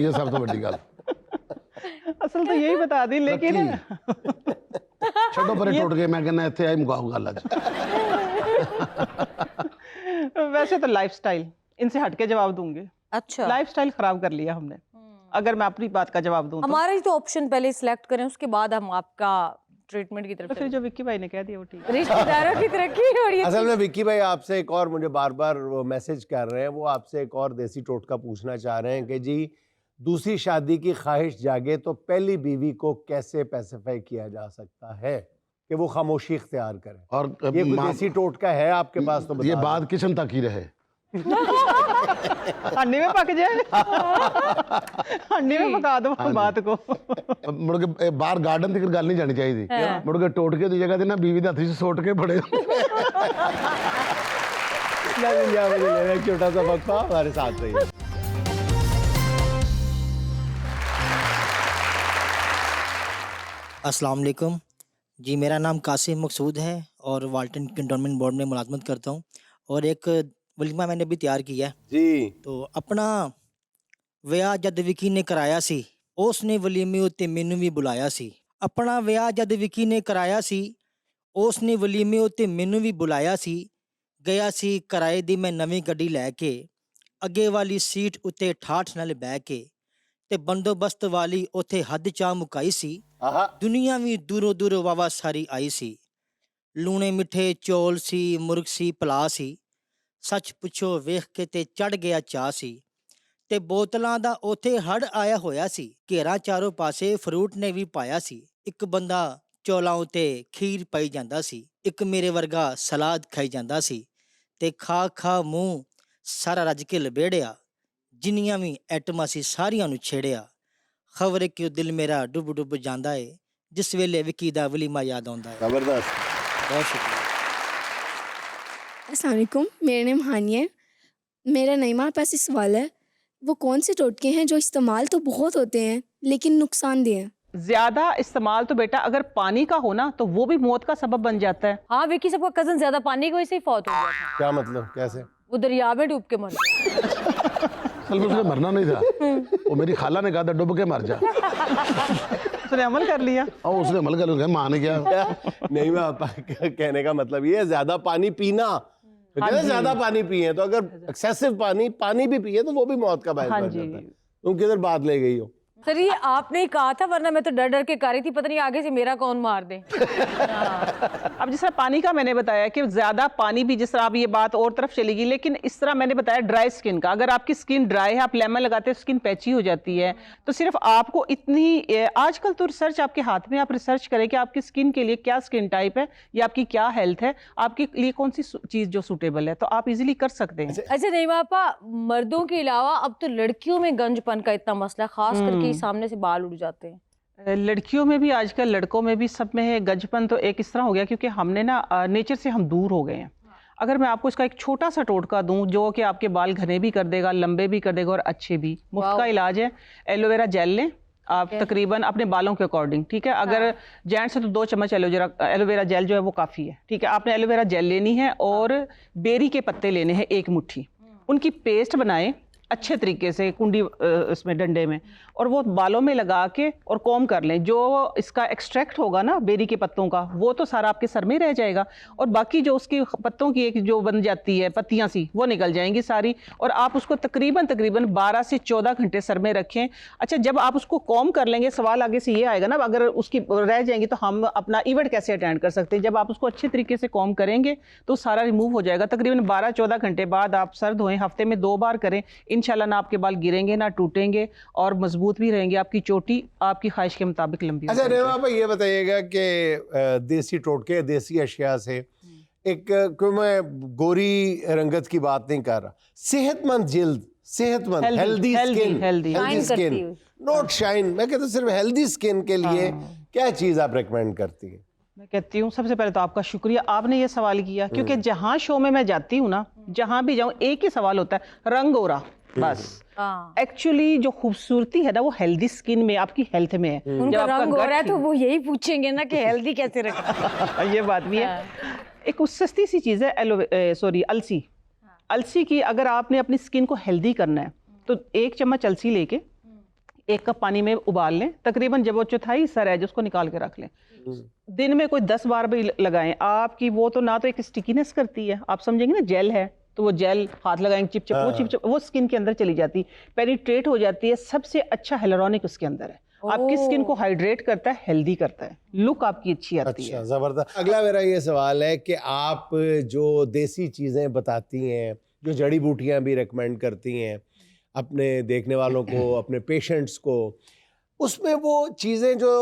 ये सब तो बड़ी गल असल तो यही बता दी, लेकिन छोड़ो परे टूट गए, मैं कहना इत्थे आई मुकाओ गल अज। वैसे तो लाइफस्टाइल, इनसे हटके जवाब दूंगे। अच्छा, लाइफस्टाइल खराब कर लिया हमने, अगर मैं अपनी बात का जवाब दूं तो। हमारा ही तो ऑप्शन पहले सिलेक्ट करें, उसके बाद हम आपका ट्रीटमेंट की तो तरफ फिर जो विक्की भाई ने कह दिया वो ठीक है। रिश्तेदारों की तरक्की और ये असल में विक्की भाई आपसे एक और, मुझे बार बार वो मैसेज कर रहे हैं, वो आपसे एक और देसी टोटका पूछना चाह रहे हैं कि जी दूसरी शादी की ख्वाहिश जागे तो पहली बीवी को कैसे पैसिफाई किया जा सकता है कि वो खामोशी इख्तियार करे? और ये कोई देसी टोटका है आपके पास तो बता ये दें। बात किचन तक ही रहे। हंडी में पक जाए, हंडी में पका दो बात को। मुड़ के बाहर गार्डन तक गल नहीं जानी चाहिए, मुड़ के टोटके की जगह ते ना बीवी दे हत्थ च सोट के बड़े। एक छोटा सा वक्फा, हमारे साथ रहिए। अस्सलाम वालेकुम जी, मेरा नाम कासिम मकसूद है और वाल्टन कंटोनमेंट बोर्ड में मुलाजमत करता हूँ और एक वलीमा मैंने भी तैयार किया है। जी तो अपना ਵਿਆਹ ਜਦ ਵਿੱਕੀ ਨੇ ਕਰਾਇਆ ਸੀ, ਉਸ ਨੇ ਵਲੀਮੇ ਉੱਤੇ ਮੈਨੂੰ ਵੀ ਬੁਲਾਇਆ ਸੀ। ਆਪਣਾ ਵਿਆਹ ਜਦ ਵਿੱਕੀ ਨੇ ਕਰਾਇਆ ਸੀ, ਉਸ ਨੇ ਵਲੀਮੇ ਉੱਤੇ ਮੈਨੂੰ ਵੀ ਬੁਲਾਇਆ ਸੀ। ਗਿਆ ਸੀ ਕਿਰਾਏ ਦੀ ਮੈਂ ਨਵੀਂ ਗੱਡੀ ਲੈ ਕੇ, ਅੱਗੇ ਵਾਲੀ ਸੀਟ ਉੱਤੇ ਠਾਠ ਨਾਲ ਬਹਿ ਕੇ, ਤੇ ਬੰਦੋਬਸਤ ਵਾਲੀ ਉੱਥੇ ਹੱਦ ਚਾਹ ਮੁਕਾਈ ਸੀ। आहा, ਦੁਨੀਆ ਵੀ ਦੂਰੋਂ ਦੂਰੋਂ ਵਾਵਾ ਸਾਰੀ ਆਈ ਸੀ। ਲੂਣੇ ਮਿੱਠੇ ਚੌਲ ਸੀ, ਮੁਰਗ ਸੀ, ਪਲਾ ਸੀ। ਸੱਚ ਪੁੱਛੋ ਵੇਖ ਕੇ ਤੇ ਚੜ ਗਿਆ ਚਾਹ ਸੀ। ਤੇ ਬੋਤਲਾਂ ਦਾ ਉੱਥੇ ਹੜ ਆਇਆ ਹੋਇਆ ਸੀ। ਘੇਰਾ ਚਾਰੋਂ ਪਾਸੇ ਫਰੂਟ ਨੇ ਵੀ ਪਾਇਆ ਸੀ। ਇੱਕ ਬੰਦਾ ਚੌਲਾਂ ਉੱਤੇ ਖੀਰ ਪਾਈ ਜਾਂਦਾ ਸੀ, ਇੱਕ ਮੇਰੇ ਵਰਗਾ ਸਲਾਦ ਖਾਈ ਜਾਂਦਾ ਸੀ। ਤੇ ਖਾ ਖਾ ਮੂੰਹ ਸਾਰਾ ਰੱਜ ਕੇ ਲਬੇੜਿਆ, ਜਿੰਨੀਆਂ ਵੀ ਐਟਮਾਂ ਸੀ ਸਾਰੀਆਂ ਨੂੰ ਛੇੜਿਆ। ਖਬਰ ਕਿਉਂ ਦਿਲ ਮੇਰਾ ਡੁੱਬ ਡੁੱਬ ਜਾਂਦਾ ਏ, ਜਿਸ ਵੇਲੇ ਵਿੱਕੀ ਦਾ ਵਲੀਮਾ ਯਾਦ ਆਉਂਦਾ ਏ। जबरदस्त। बहुत शुक्रिया। अस्सलाम वालेकुम, मेरा नाम हानिया है। मेरा नईमा पास ये सवाल है, वो कौन से टोटके हैं जो इस्तेमाल तो बहुत होते हैं लेकिन नुकसानदेह हैं? ज्यादा इस्तेमाल तो बेटा अगर पानी का हो ना तो वो भी मौत का सबब बन जाता है। हाँ विकी सबका कजन ज्यादा पानी की वजह से ही फौत हो गया था, क्या मतलब, कैसे? वो दरिया में डूब के मर गया। असल में उसने मरना नहीं था, वो मेरी खाला ने कहा था डूब के मर जा, उसने अमल कर लिया। और उसने अमल कर लिया। माँ ने क्या नहीं, मैं आपका कहने का मतलब ये है, ज्यादा पानी पीना, तो कहते हैं ज्यादा पानी पिए तो अगर एक्सेसिव पानी भी पिए तो वो भी मौत का बायस हाँ बन जी। जाता है। तुम किधर बात ले गई हो? सर ये आपने ही कहा था, वरना मैं तो डर डर के कर रही थी, पता नहीं आगे से मेरा कौन मार दे। अब जिस तरह पानी का मैंने बताया कि ज्यादा पानी भी, जिस तरह अब ये बात और तरफ चलेगी, लेकिन इस तरह मैंने बताया ड्राई स्किन का, अगर आपकी स्किन ड्राई है, आप लेमन लगाते हैं, स्किन पैची हो जाती है, तो सिर्फ आपको इतनी, आजकल तो रिसर्च आपके हाथ में, आप रिसर्च करें कि आपकी स्किन के लिए क्या स्किन टाइप है या आपकी क्या हेल्थ है, आपके लिए कौन सी चीज जो सूटेबल है, तो आप इजीली कर सकते हैं। अच्छा नहीं पापा, मर्दों के अलावा अब तो लड़कियों में गंजपन का इतना मसला, खास करके सामने से बाल उड़ जाते हैं। लड़कियों में भी आजकल, लड़कों में भी, सब में है गंजपन। तो एक इस तरह हो गया क्योंकि हमने ना नेचर से हम दूर हो गए हैं। अगर मैं आपको इसका एक छोटा सा टोटका दूं जो कि आपके बाल घने भी कर देगा, लंबे भी कर देगा और अच्छे भी, मुफ्त का इलाज है। एलोवेरा जेल लें आप, तकरीबन अपने बालों के अकॉर्डिंग, ठीक है। अगर जेंट्स है तो 2 चम्मच एलोवेरा जेल जो है वो काफ़ी है, ठीक है। आपने एलोवेरा जेल लेनी है और बेरी के पत्ते लेने हैं 1 मुट्ठी, उनकी पेस्ट बनाएं अच्छे तरीके से कुंडी इसमें डंडे में, और वो बालों में लगा के और कॉम कर लें। जो इसका एक्सट्रैक्ट होगा ना बेरी के पत्तों का, वो तो सारा आपके सर में रह जाएगा, और बाकी जो उसकी पत्तों की एक जो बन जाती है पत्तियां सी, वो निकल जाएंगी सारी, और आप उसको तकरीबन 12 से 14 घंटे सर में रखें। अच्छा, जब आप उसको कॉम कर लेंगे, सवाल आगे से ये आएगा ना, अगर उसकी रह जाएंगी तो हम अपना इवेंट कैसे अटेंड कर सकते हैं। जब आप उसको अच्छे तरीके से कॉम करेंगे तो सारा रिमूव हो जाएगा। तकरीबन 12-14 घंटे बाद आप सर धोएं, हफ्ते में 2 बार करें, इंशाल्लाह ना आपके बाल गिरेंगे ना टूटेंगे, और मजबूत भी रहेंगे, आपकी चोटी आपकी ख्वाहिश के मुताबिक लंबी। अच्छा नेमा भाई, ये बताइएगा कि देसी टोटके, देसी अशिया से एक, क्यों मैं गोरी रंगत की बात नहीं कर रहा, सेहतमंद जिल्द, सेहतमंद हेल्दी स्किन, नॉट शाइन, मैं कहता हूँ सिर्फ हेल्दी स्किन के लिए क्या चीज आप रेकमेंड करती है? मैं कहती हूँ सबसे पहले तो आपका शुक्रिया, आपने ये सवाल किया, क्योंकि जहाँ शो में मैं जाती हूँ ना, जहाँ भी जाऊँ एक ही सवाल होता है, रंग गोरा, बस। एक्चुअली जो खूबसूरती है ना वो हेल्दी स्किन में, आपकी हेल्थ में है। उनका रंग हो रहा है तो वो यही पूछेंगे ना कि हेल्दी कैसे रखना। ये बात भी है। एक उस सस्ती सी चीज़ है अलसी। अलसी की अगर आपने अपनी स्किन को हेल्दी करना है तो 1 चम्मच अलसी लेके 1 कप पानी में उबाल लें, तकरीबन जब वो चौथाई हिस्सा रह जाए उसको निकाल के रख लें। दिन में कोई 10 बार भी लगाएं आपकी, वो तो ना तो एक स्टिकीनेस करती है, आप समझेंगे ना जेल है तो वो जेल हाथ लगाएंगे चिपचिप, वो चिपचिप वो स्किन के अंदर चली जाती, पेनिट्रेट हो जाती है। सबसे अच्छा हेलोरॉनिक उसके अंदर है, आपकी स्किन को हाइड्रेट करता है, हेल्दी करता है, लुक आपकी अच्छी आती है। अच्छा, जबरदस्त। अगला मेरा ये सवाल है कि आप जो देसी चीजें बताती हैं, जो जड़ी बूटियां भी रेकमेंड करती हैं अपने देखने वालों को, अपने पेशेंट्स को, उसमें वो चीजें जो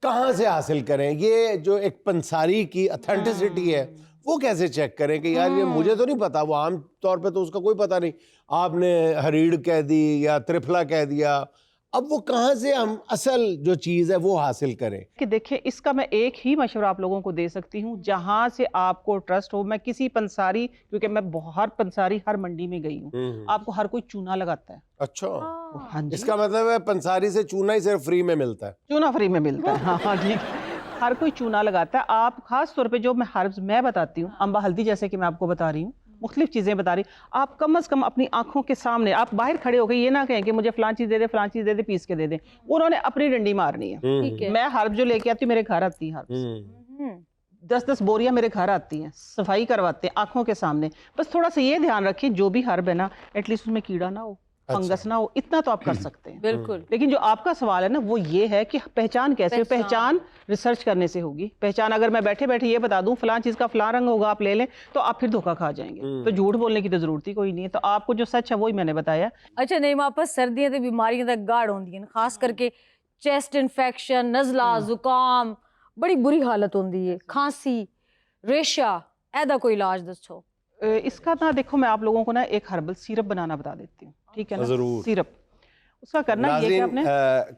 कहाँ से हासिल करें? ये जो एक पंसारी की ऑथेंटिसिटी है वो कैसे चेक करें कि यार ये मुझे तो नहीं पता, वो आम तौर पे तो उसका कोई पता नहीं, आपने हरीड़ कह दी या त्रिफला कह दिया, अब वो कहाँ से हम असल जो चीज़ है वो हासिल करें? कि देखिए, इसका मैं एक ही मशवरा आप लोगों को दे सकती हूँ, जहाँ से आपको ट्रस्ट हो। मैं किसी पंसारी, क्योंकि मैं हर पंसारी हर मंडी में गई हूँ, आपको हर कोई चूना लगाता है। अच्छा, हाँ जी, इसका मतलब है पंसारी से चूना ही सिर्फ फ्री में मिलता है? चूना फ्री में मिलता है, हाँ ठीक, हर कोई चूना लगाता है। आप खास तौर पे जो मैं हर्ब्स मैं बताती हूँ, अम्बा हल्दी जैसे कि मैं आपको बता रही हूँ, मुख्तलिफ चीज़ें बता रही, आप कम से कम अपनी आंखों के सामने, आप बाहर खड़े हो गए ये ना कहें कि मुझे फलां चीज़ दे दे, फलां चीज़ दे दे, पीस के दे दे, उन्होंने अपनी डंडी मारनी है। ठीक है। मैं हर्ब जो लेके आती हूँ, मेरे घर आती है हर्ब्स, 10-10 बोरियां मेरे घर आती हैं, सफाई करवाते हैं आंखों के सामने। बस थोड़ा सा ये ध्यान रखें, जो भी हर्ब है ना, एटलीस्ट उसमें कीड़ा ना हो, फंगस ना हो, इतना तो आप कर सकते हैं। बिल्कुल। लेकिन जो आपका सवाल है ना वो ये है कि पहचान कैसे? पहचान रिसर्च करने से होगी। पहचान अगर मैं बैठे बैठे ये बता दूं फलां चीज का फलां रंग होगा, आप ले लें, तो आप फिर धोखा खा जाएंगे। तो झूठ बोलने की तो जरूरत ही कोई नहीं है। तो आपको जो सच है वही मैंने बताया। अच्छा नहीं, वहाँ पर सर्दियां तो बीमारियां तक गाढ़ होंगी हैं, खास करके चेस्ट इन्फेक्शन, नजला, जुकाम, बड़ी बुरी हालत होती है, खांसी, रेशा, ऐदा कोई इलाज दसो? इसका ना देखो, मैं आप लोगों को ना एक हर्बल सिरप बनाना बता देती हूँ, ठीक है ना? जरूर। सिरप उसका करना ये कि आपने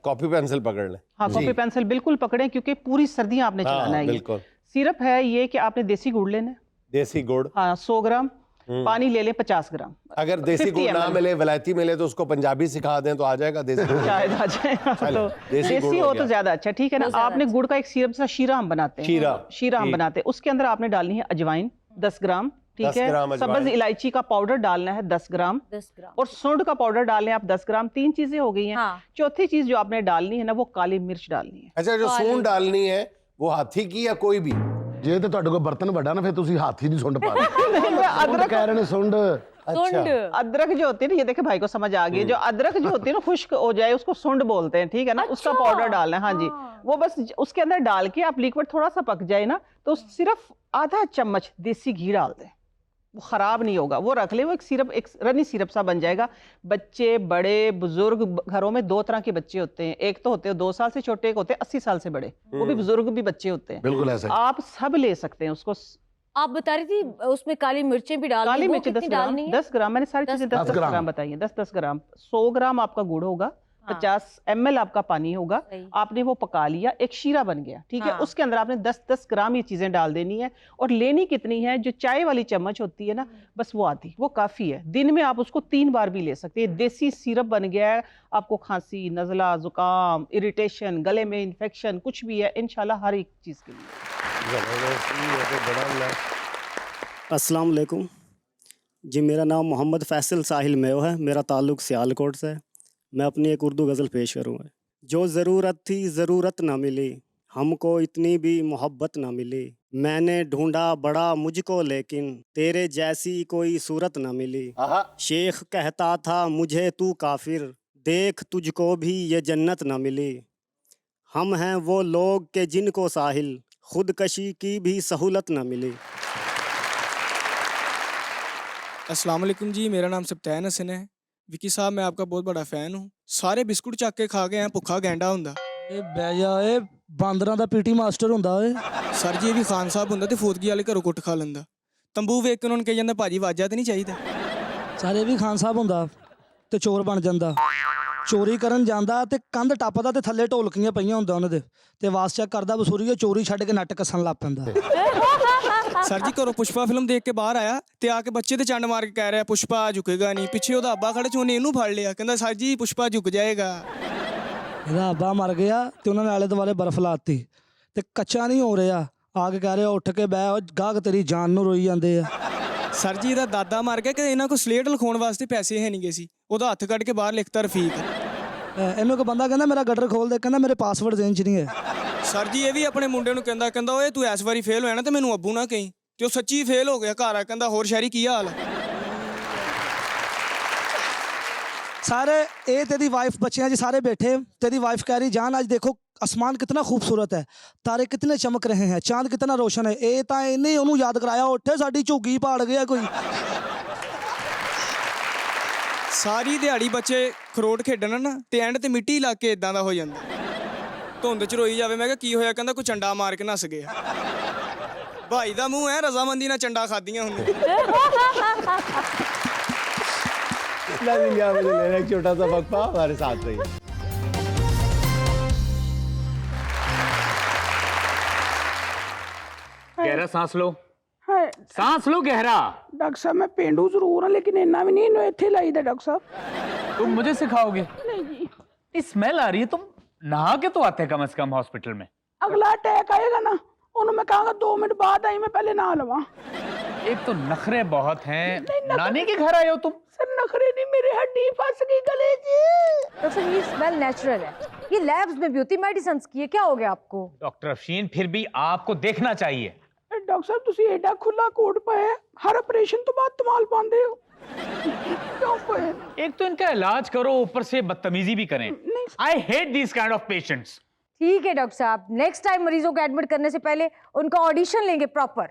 कॉपी पेंसिल पकड़ लें। हाँ, कॉपी पेंसिल बिल्कुल पकड़ें, क्योंकि पूरी सर्दियां आपने चलाना है। बिल्कुल। सिरप है ये कि आपने देसी गुड़ लेना है, देसी गुड़, हाँ 100 ग्राम, पानी ले लें 50 ग्राम। अगर देसी गुड़ ना मिले, विलायती मिले, तो उसको पंजाबी सिखा दें तो आ जाएगा देसी गुड़। शायद आ जाएगा। तो देसी हो तो ज्यादा अच्छा, ठीक है ना? आपने गुड़ का एक सिरप सा शीरा हम बनाते हैं, शीरा हम बनाते हैं, उसके अंदर आपने डालनी है अजवाइन 10 ग्राम, ठीक है? सब्ज इलायची का पाउडर डालना है 10 ग्राम, 10 ग्राम, और सूंड का पाउडर डालना है आप 10 ग्राम। 3 चीजें हो गई हैं। हाँ। चौथी चीज जो आपने डालनी है ना वो काली मिर्च डालनी है। अच्छा, जो सूंड डालनी है वो हाथी की या कोई भी? ਜੇ ਤੇ ਤੁਹਾਡੇ ਕੋਲ ਬਰਤਨ ਵੱਡਾ ਨਾ ਫਿਰ ਤੁਸੀਂ ਹਾਥੀ ਦੀ ਸੁੰਡ ਪਾ ਲਓ। नहीं, मैं ਅਦਰਕ ਕਹਿ ਰਹੇ ਨੇ ਸੁੰਡ। अच्छा, अदरक जो होती है ना, ये देखे भाई को समझ आ गई, जो अदरक जो होती है ना खुश्क हो जाए उसको सुंड बोलते हैं, ठीक है ना? उसका पाउडर डालना है, हाँ जी। वो बस उसके अंदर डाल के आप लिक्विड थोड़ा सा पक जाए ना, तो सिर्फ आधा चम्मच देसी घी डाल दें, वो खराब नहीं होगा, वो रख ले, वो एक सिरप, एक रनी सिरप सा बन जाएगा। बच्चे, बड़े, बुजुर्ग, घरों में 2 तरह के बच्चे होते हैं, एक तो होते हैं 2 साल से छोटे, एक होते हैं 80 साल से बड़े, वो भी बुजुर्ग भी बच्चे होते हैं, बिल्कुल ऐसा ही। आप सब ले सकते हैं उसको। आप बता रही थी उसमें काली मिर्चें भी डालनी, काली वो मिर्च 10 कितनी ग्राम, डालनी है? 10 ग्राम, मैंने सारी चीजें 10 ग्राम बताई हैं। 10 ग्राम 100 ग्राम आपका गुड़ होगा, 50 ml आपका पानी होगा, सही। आपने वो पका लिया, एक शीरा बन गया, ठीक है। हाँ। उसके अंदर आपने 10-10 ग्राम ये चीजें डाल देनी है, और लेनी कितनी है, जो चाय वाली चम्मच होती है ना, बस वो आधी, वो काफी है। दिन में आप उसको 3 बार भी ले सकते हैं। देसी सिरप बन गया है, आपको खांसी, नज़ला, जुकाम, इरिटेशन, गले में इन्फेक्शन कुछ भी है, इंशाल्लाह हर एक चीज के लिए। अस्सलाम वालेकुम जी, मेरा नाम मोहम्मद फैसल साहिल मेव है, मेरा ताल्लुक़ सियालकोट से है। मैं अपनी एक उर्दू गज़ल पेश करूँगा। जो ज़रूरत थी ज़रूरत ना मिली, हमको इतनी भी मोहब्बत ना मिली, मैंने ढूंढा बड़ा मुझको लेकिन तेरे जैसी कोई सूरत ना मिली। शेख कहता था मुझे तू काफिर, देख तुझको भी ये जन्नत ना मिली। हम हैं वो लोग के जिनको साहिल, खुदकशी की भी सहूलत ना मिली। अस्सलाम वालेकुम जी, मेरा नाम सब्तैन हसन है। विकी साहब, मैं आपका बहुत बड़ा फ़ैन हूँ। सारे बिस्कुट ਚੱਕ ਕੇ ਖਾ ਗਏ हैं, ਭੁੱਖਾ ਗੈਂਡਾ ਹੁੰਦਾ। ਇਹ ਬਹਿ ਜਾ, ਇਹ ਬਾਂਦਰਾਂ ਦਾ ਪੀਟੀ ਮਾਸਟਰ ਹੁੰਦਾ ਓਏ। ਸਰ ਜੀ, ਇਹ ਵੀ ਖਾਨ ਸਾਹਿਬ ਹੁੰਦਾ ਤੇ ਫੌਤਗੀ ਵਾਲੇ ਘਰੋਂ ਕੁੱਟ ਖਾ ਲੈਂਦਾ। ਤੰਬੂ ਵੇਖ ਕੇ ਉਹਨਾਂ ਨੂੰ ਕਹੀ ਜਾਂਦਾ ਭਾਜੀ ਵਾਜਾ ਤੇ ਨਹੀਂ ਚਾਹੀਦਾ। ਸਾਰੇ ਵੀ ਖਾਨ ਸਾਹਿਬ ਹੁੰਦਾ ਤੇ ਚੋਰ ਬਣ ਜਾਂਦਾ। ਚੋਰੀ ਕਰਨ ਜਾਂਦਾ ਤੇ ਕੰਧ ਟੱਪਦਾ ਤੇ ਥੱਲੇ ਢੋਲਕੀਆਂ ਪਈਆਂ ਹੁੰਦਾ ਉਹਨਾਂ ਦੇ, ਤੇ ਵਾਸ ਚੈੱਕ ਕਰਦਾ ਵਸੂਰੀਏ, ਚੋਰੀ ਛੱਡ ਕੇ ਨੱਟ ਕੱਸਣ ਲੱਗ ਪੈਂਦਾ। ਸਰ ਜੀ, ਘਰੋਂ ਪੁਸ਼ਪਾ ਫਿਲਮ ਦੇਖ ਕੇ ਬਾਹਰ ਆਇਆ ਤੇ ਆ ਕੇ ਬੱਚੇ ਤੇ ਚੰਡ ਮਾਰ ਕੇ ਕਹਿ ਰਿਹਾ ਪੁਸ਼ਪਾ ਝੁਕੇਗਾ ਨਹੀਂ। ਪਿੱਛੇ ਉਹਦਾ ਅੱਬਾ ਖੜੇ ਚੋਨੇ ਇਹਨੂੰ ਫੜ ਲਿਆ, ਕਹਿੰਦਾ ਸਰ ਜੀ ਪੁਸ਼ਪਾ ਝੁਕ ਜਾਏਗਾ। ਇਹਦਾ ਅੱਬਾ ਮਰ ਗਿਆ ਤੇ ਉਹਨਾਂ ਨੇ ਆਲੇ ਦੁਆਲੇ ਬਰਫ਼ ਲਾਤੀ ਤੇ ਕੱਚਾ ਨਹੀਂ ਹੋ ਰਿਹਾ। ਆ ਕੇ ਕਹਿ ਰਿਹਾ ਉੱਠ ਕੇ ਬਹਿ, ਉਹ ਗਾਹਕ ਤੇਰੀ ਜਾਨ ਨੂੰ ਰੋਈ ਜਾਂਦੇ ਆ। ਸਰ ਜੀ, ਇਹਦਾ ਦਾਦਾ ਮਰ ਗਿਆ ਕਿ ਇਹਨਾਂ ਕੋਲ ਸਲੇਟ ਲਿਖਾਉਣ ਵਾਸਤੇ ਪੈਸੇ ਹੈ ਨਹੀਂ ਗਏ ਸੀ। ਉਹਦਾ ਹੱਥ ਕੱਢ ਕੇ ਬਾਹਰ ਲਿਖਤਾ ਰਫੀਕ। ਇਹਨੂੰ ਇੱਕ ਬੰਦਾ ਕਹਿੰਦਾ ਮੇਰਾ ਗਟਰ ਖੋਲ ਦੇ, ਕਹਿੰਦਾ ਮੇਰੇ ਪਾਸਵਰਡ ਜ਼ੇਨ 'ਚ ਨਹੀਂ ਹੈ। ਸਰ ਜੀ, ਇਹ ਵੀ ਆਪਣੇ ਮੁੰਡੇ ਨੂੰ ਕਹਿੰਦਾ ਓਏ ਤੂੰ ਇਸ ਵਾਰੀ ਫੇਲ ਹੋਇਆ ਨਾ ਤੇ ਮੈਨੂੰ ਅੱਬੂ ਨਾ ਕਹੀਂ। ਤੇ ਉਹ ਸੱਚੀ ਫੇਲ ਹੋ ਗਿਆ। ਘਰ ਆ ਕਹਿੰਦਾ ਹੋਰ ਸ਼ਹਿਰੀ ਕੀ ਹਾਲ। सारे ए तेरी वाइफ बच्चे हैं जी सारे बैठे। तेरी वाइफ कह रही जान आज देखो आसमान कितना खूबसूरत है, तारे कितने चमक रहे हैं, चांद कितना रोशन है। ए ਤਾਂ ਇਹਨੇ ਉਹਨੂੰ याद कराया ਉੱਠੇ ਸਾਡੀ ਝੁੱਗੀ ਪਾੜ ਗਿਆ ਕੋਈ। ਸਾਰੀ ਦਿਹਾੜੀ ਬੱਚੇ ਖਰੋਟ ਖੇਡਣ ਨਾ ਤੇ ਐਂਡ ਤੇ ਮਿੱਟੀ ਲਾ ਕੇ ਇਦਾਂ ਦਾ ਹੋ ਜਾਂਦਾ। ਧੁੰਦ ਚ ਰੋਈ ਜਾਵੇ। ਮੈਂ ਕਿਹਾ ਕੀ ਹੋਇਆ, ਕਹਿੰਦਾ ਕੋਈ ਚੰਡਾ ਮਾਰ ਕੇ ਨੱਸ ਗਿਆ। ਭਾਈ ਦਾ ਮੂੰਹ ਐ ਰਜ਼ਾਮੰਦੀ ਨਾਲ ਚੰਡਾ ਖਾਦੀਆਂ ਹੁੰਦੀਆਂ। नाज़रीन, यहाँ मुझे लेना एक छोटा सा वक्फा, हमारे साथ रहिए। गहरा सांस लो, सांस लो गहरा। डॉक्टर साहब, मैं पेंडू जरूर हूं लेकिन इन्ना भी नहीं, इन्हों इत्थे लाईदा डॉक्टर साहब। तुम मुझे सिखाओगे? नहीं जी। स्मेल आ रही है, तुम नहा के तो आते कम से कम हॉस्पिटल में। अगला अटैक आएगा ना, उन्होंने मैं कहूँगा 2 मिनट बाद आई, मैं पहले नहा लवा। एक तो नखरे बहुत हैं। नानी के घर आए हो तुम? सर नखरे नहीं, मेरी हड्डी फंस गई गले जी। डॉक्टर, ये स्मेल नेचुरल है, ये लैब्स में भी होती, मेडिसिन्स की है, क्या हो गया आपको? डॉक्टर अफशीन, फिर भी आपको देखना चाहिए। डॉक्टर साहब, तुसी एडा खुला कोट पाया, हर ऑपरेशन तो बाद तमाल पांदे हो क्यों पाया? एक तो इनका इलाज करो, ऊपर से बदतमीजी भी करें। I hate this kind of patients. ठीक है डॉक्टर साहब, नेक्स्ट टाइम मरीजों को एडमिट करने से पहले उनका ऑडिशन लेंगे प्रॉपर।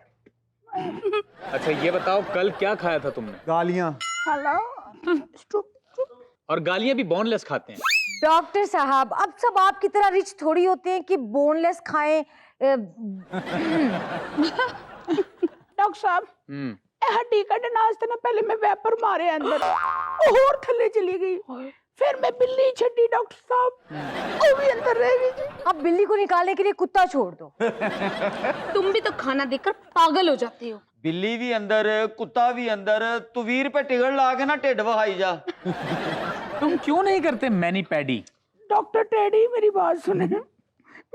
अच्छा ये बताओ, कल क्या खाया था तुमने? गालियाँ। हेलो। और गालियाँ भी बोनलेस खाते हैं? डॉक्टर साहब, अब सब आपकी तरह रिच थोड़ी होते हैं कि बोनलेस खाएं। डॉक्टर साहब, हड्डी कड्ढन वास्ते ना पहले मैं वैपर मारे अंदर, और थल्ले चली गई, फिर मैं बिल्ली छड्डी डॉक्टर साहब, वो भी अंदर रह गई जी। अब बिल्ली को निकालने के लिए कुत्ता छोड़ दो। तुम भी तो खाना देखकर पागल हो जाते हो। बिल्ली भी अंदर, कुत्ता भी अंदर, तू वीर पे टिकट ला के ना ढिड वहाई जा। तुम क्यों नहीं करते मैनी पैडी? डॉक्टर टेडी, मेरी बात सुने,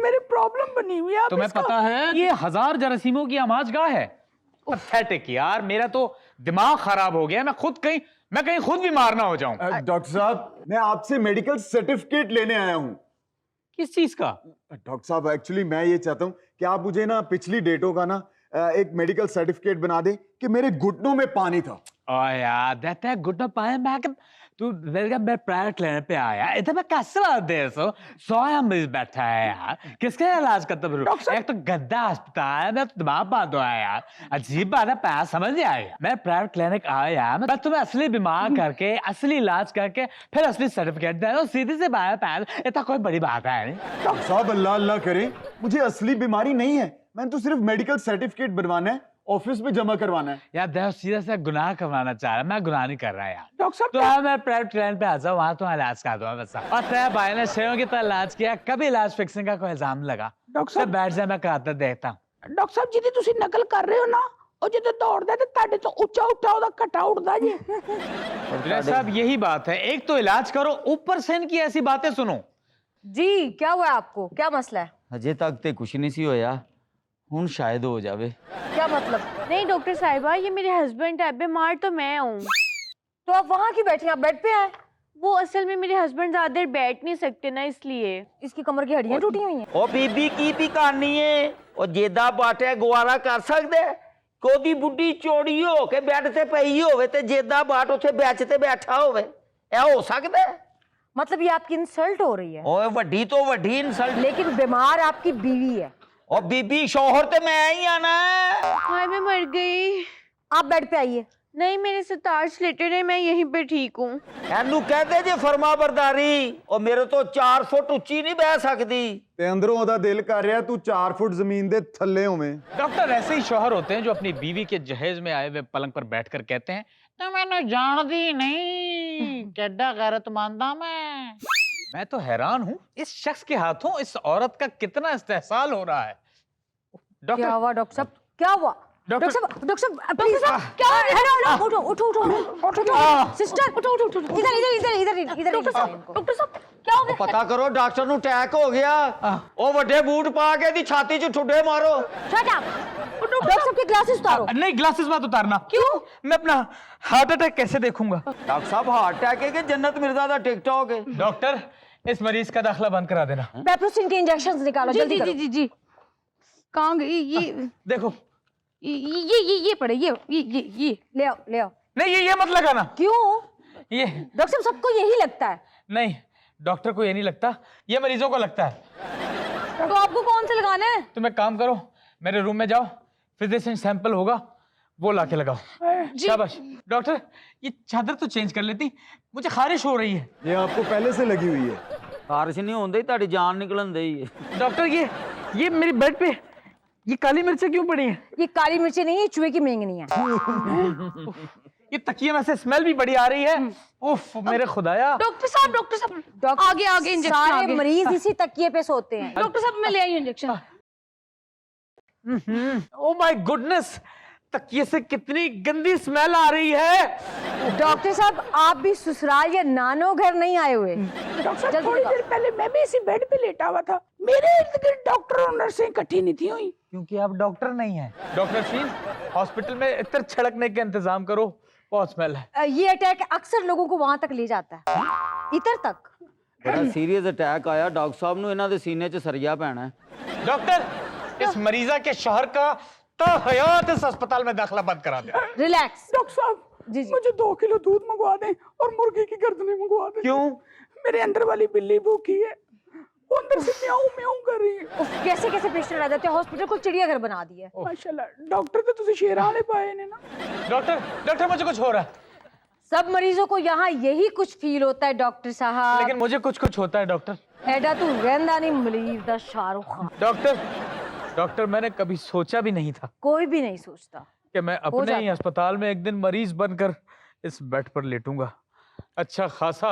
मेरी प्रॉब्लम बनी हुई है। तुम्हें पता है ये 1000 जरासीमों की आमाजगाह है। पैथेटिक यार, मेरा तो दिमाग खराब हो गया। मैं कहीं खुद बीमार ना हो जाऊं। डॉक्टर साहब, मैं आपसे मेडिकल सर्टिफिकेट लेने आया हूँ। किस चीज का? डॉक्टर साहब, एक्चुअली मैं ये चाहता हूँ कि आप मुझे ना पिछली डेटों का ना एक मेडिकल सर्टिफिकेट बना दे कि मेरे घुटनों में पानी था। यार देता है घुटनों पानी। मैं तू मैं प्राइवेट क्लिनिक पे आया, इधर मैं कैसे बात दे सो मरीज बैठा है यार, किसका इलाज करता है? एक तो गंदा अस्पताल है, मैं दिमाग बांध है यार। अजीब बात है, पैसा समझ नहीं आया। मैं प्राइवेट क्लिनिक आया, मैं तुम्हें असली बीमार करके, असली इलाज करके फिर असली सर्टिफिकेट दे दो, सीधी से बाहर पैसा। इतना कोई बड़ी बात है नहीं। डॉक्टर साहब, अल्लाह अल्लाह करे, मुझे असली बीमारी नहीं है, मैंने तो सिर्फ मेडिकल सर्टिफिकेट बनवाना है ऑफिस में जमा करवाना है। यार देखो सीधा सा गुनाह करवाना चाह रहा है, मैं गुनाह नहीं कर रहा यार। डॉक्टर साहब तो हाँ मैं प्राइवेट क्लिनिक पे आ जाऊँ, वहाँ तो इलाज करा दूंगा बस। और तेरे भाई ने शेरों की तरह इलाज किया, कभी इलाज फिक्सिंग का कोई इल्जाम लगा? डॉक्टर साहब बैठ जाए, मैं कराता देखता हूँ। ਡਾਕਟਰ ਸਾਹਿਬ ਜਿਹਦੀ ਤੁਸੀਂ ਨਕਲ ਕਰ ਰਹੇ ਹੋ ਨਾ, ਉਹ ਜਦੋਂ ਦੌੜਦਾ ਤੇ ਤੁਹਾਡੇ ਤੋਂ ਉੱਚਾ ਉੱਚਾ ਉਹਦਾ ਘਟਾ ਉੱਡਦਾ ਜੇ। डॉक्टर साहब यही बात है, एक तो इलाज करो, ऊपर से इनकी ऐसी बातें सुनो। जी क्या हुआ है आपको, क्या मसला है? ਅਜੇ ਤੱਕ ਤੇ ਕੁਛ ਨਹੀਂ ਸੀ ਹੋਇਆ, ਹੁਣ ਸ਼ਾਇਦ ਹੋ ਜਾਵੇ। क्या मतलब? नहीं डॉक्टर साहिबा, ये मेरे हस्बैंड है, बीमार तो मैं हूँ। तो आप वहाँ क्यों बैठी, आप बेड पे आए? वो असल में मेरे हस्बैंड ज्यादा देर बैठ नहीं सकते ना, इसलिए। इसकी कमर की हड्डियाँ टूटी हुई हैं। ਉਹ ਬੀਬੀ ਕੀ ਪਿਕਾਨੀ ਏ, ਉਹ ਜੇਦਾ ਬਾਟਿਆ ਗਵਾਰਾ ਕਰ ਸਕਦੇ? ਕੋਦੀ ਬੁੱਢੀ ਚੋੜੀ ਹੋ ਕੇ ਬੈੱਡ ਤੇ ਪਈ ਹੋਵੇ ਤੇ ਜੇਦਾ ਬਾਟ ਉੱਥੇ ਵਿੱਚ ਤੇ ਬੈਠਾ ਹੋਵੇ, ਇਹ ਹੋ ਸਕਦਾ? मतलब ये आपकी इंसल्ट हो रही है। ਓਏ ਵੱਡੀ ਤੋਂ ਵੱਡੀ ਇਨਸਲਟ। लेकिन बीमार आपकी बीवी है। ਉਹ ਬੀਬੀ ਸ਼ੋਹਰ ਤੇ ਮੈਂ ਹੀ ਆ ਨਾ। हाय मैं मर गई। आप बेड पे आइए। नहीं मेरे सितार रिलेटेड है, मैं यहीं पे ठीक हूँ। ਇਹਨੂੰ ਕਹਦੇ ਜੇ ਫਰਮਾ ਬਰਦਾਰੀ, ਉਹ ਮੇਰੇ ਤੋਂ 4 ਫੁੱਟ ਉੱਚੀ ਨਹੀਂ ਬਹਿ ਸਕਦੀ। ਤੇ ਅੰਦਰੋਂ ਉਹਦਾ ਦਿਲ ਕਰ ਰਿਹਾ ਤੂੰ 4 ਫੁੱਟ ਜ਼ਮੀਨ ਦੇ ਥੱਲੇ ਹੋਵੇਂ। डॉक्टर ऐसे ही शौहर होते हैं जो अपनी बीवी के जहेज में आए हुए पलंग पर बैठकर कहते हैं, तो मैंने जानती नहीं, केड्डा गैरतमंदा मैं तो हैरान हूँ, इस शख्स के हाथों इस औरत का कितना इस्तेहसाल हो रहा है। क्या हुआ डॉक्टर साहब, क्या हुआ? डॉक्टर साहब प्लीज, क्या हो रहा है? उठो उठो उठो उठो सिस्टर, उठो उठो उठो, इधर इधर इधर इधर इधर। डॉक्टर साहब क्या हो गया? ਪਤਾ ਕਰੋ ਡਾਕਟਰ ਨੂੰ ਅਟੈਕ ਹੋ ਗਿਆ। ਉਹ ਵੱਡੇ ਬੂਟ ਪਾ ਕੇ ਦੀ ਛਾਤੀ 'ਚ ਠੁੱਡੇ ਮਾਰੋ। Shut up. डॉक्टर साहब की ग्लासेस उतारो। नहीं ग्लासेस मत उतारना। क्यों? मैं अपना हार्ट अटैक कैसे देखूंगा? ਡਾਕਟਰ ਸਾਹਿਬ ਹਾर्ट अटैक है कि जन्नत मिर्जा ਦਾ टिकटॉक है? डॉक्टर इस मरीज का दाखिला बंद करा देना। पेप्रोसिन के इंजेक्शंस निकालो जल्दी करो। जी जी कहाँ गई ये? देखो ये पड़े, ये ले आओ ले आओ। नहीं ये मत लगाना। क्यों? ये डॉक्टर साहब सबको यही लगता है। नहीं डॉक्टर को ये नहीं लगता, ये मरीजों को लगता है। तो आपको कौन से लगाना है? तुम एक काम करो, मेरे रूम में जाओ, फिजिशियन सैंपल होगा वो लाके लगाओ। शाबाश। डॉक्टर ये चादर तो चेंज कर लेती, मुझे खारिश हो रही है। ये आपको पहले से लगी हुई है। ਬਾਰਿਸ਼ ਨਹੀਂ ਹੁੰਦੀ ਤੁਹਾਡੀ ਜਾਨ ਨਿਕਲਣ ਦੇਈ ਹੈ। डॉक्टर ये मेरी बेड पे ये काली मिर्चें क्यों पड़ी हैं? ये काली मिर्चें नहीं है, चूहे की मेंगनी है। ये तकिए में से स्मेल भी बड़ी आ रही है। उफ मेरे खुदाया। डॉक्टर साहब आगे आगे इंजेक्शन सारे आगे। मरीज इसी तकिए पे सोते हैं। डॉक्टर साहब मैं ले आई इंजेक्शन। ओ माय गुडनेस, तकिए से कितनी गंदी स्मेल आ रही है। डॉक्टर साहब आप भी ससुराल या नानो घर नहीं आए हुए। डॉक्टर साहब थोड़ी देर पहले मैं भी इसी बेड पे लेटा हुआ था, मेरे इर्द गिर्द डॉक्टर और नर्सें इकट्ठी नहीं थी हुई। क्योंकि आप डॉक्टर नहीं हैं। डॉक्टर शीन हॉस्पिटल में इतर छिड़कने का इंतजाम करो, बहुत स्मेल है। ये अटैक अक्सर लोगों को वहां तक ले जाता है, इधर तक। ਬੜਾ ਸੀਰੀਅਸ ਅਟੈਕ ਆਇਆ ਡਾਕਟਰ ਸਾਹਿਬ ਨੂੰ, ਇਹਨਾਂ ਦੇ ਸੀਨੇ 'ਚ ਸਰੀਆ ਪੈਣਾ ਹੈ। डॉक्टर इस मरीजा के शौहर का तो हयात इस अस्पताल में दाखिला बंद करा दे। रिलैक्स। डॉक्टर साहब मुझे 2 किलो दूध मंगवा दें और मुर्गी की गर्दनें मंगवा दें। क्यों? मेरे अंदर वाली बिल्ली भूखी है, वो अंदर से म्याऊं म्याऊं कर रही है। कैसे कैसे पेशेंट आ जाते हैं, हॉस्पिटल को चिड़ियाघर बना दिया है। माशाल्लाह डॉक्टर तो तुझे शेरां वाले पाए ने ना। डॉक्टर मुझे कुछ हो रहा है। सब मरीजों को यहाँ यही कुछ फील होता है डॉक्टर साहब। लेकिन मुझे कुछ होता है डॉक्टर। एडा तू रहंदा नहीं मरीज दा शाहरुख खान। डॉक्टर मैंने कभी सोचा भी नहीं था कोई भी नहीं सोचता कि मैं अपने ही अस्पताल में एक दिन मरीज बनकर इस बेड पर लेटूंगा। अच्छा खासा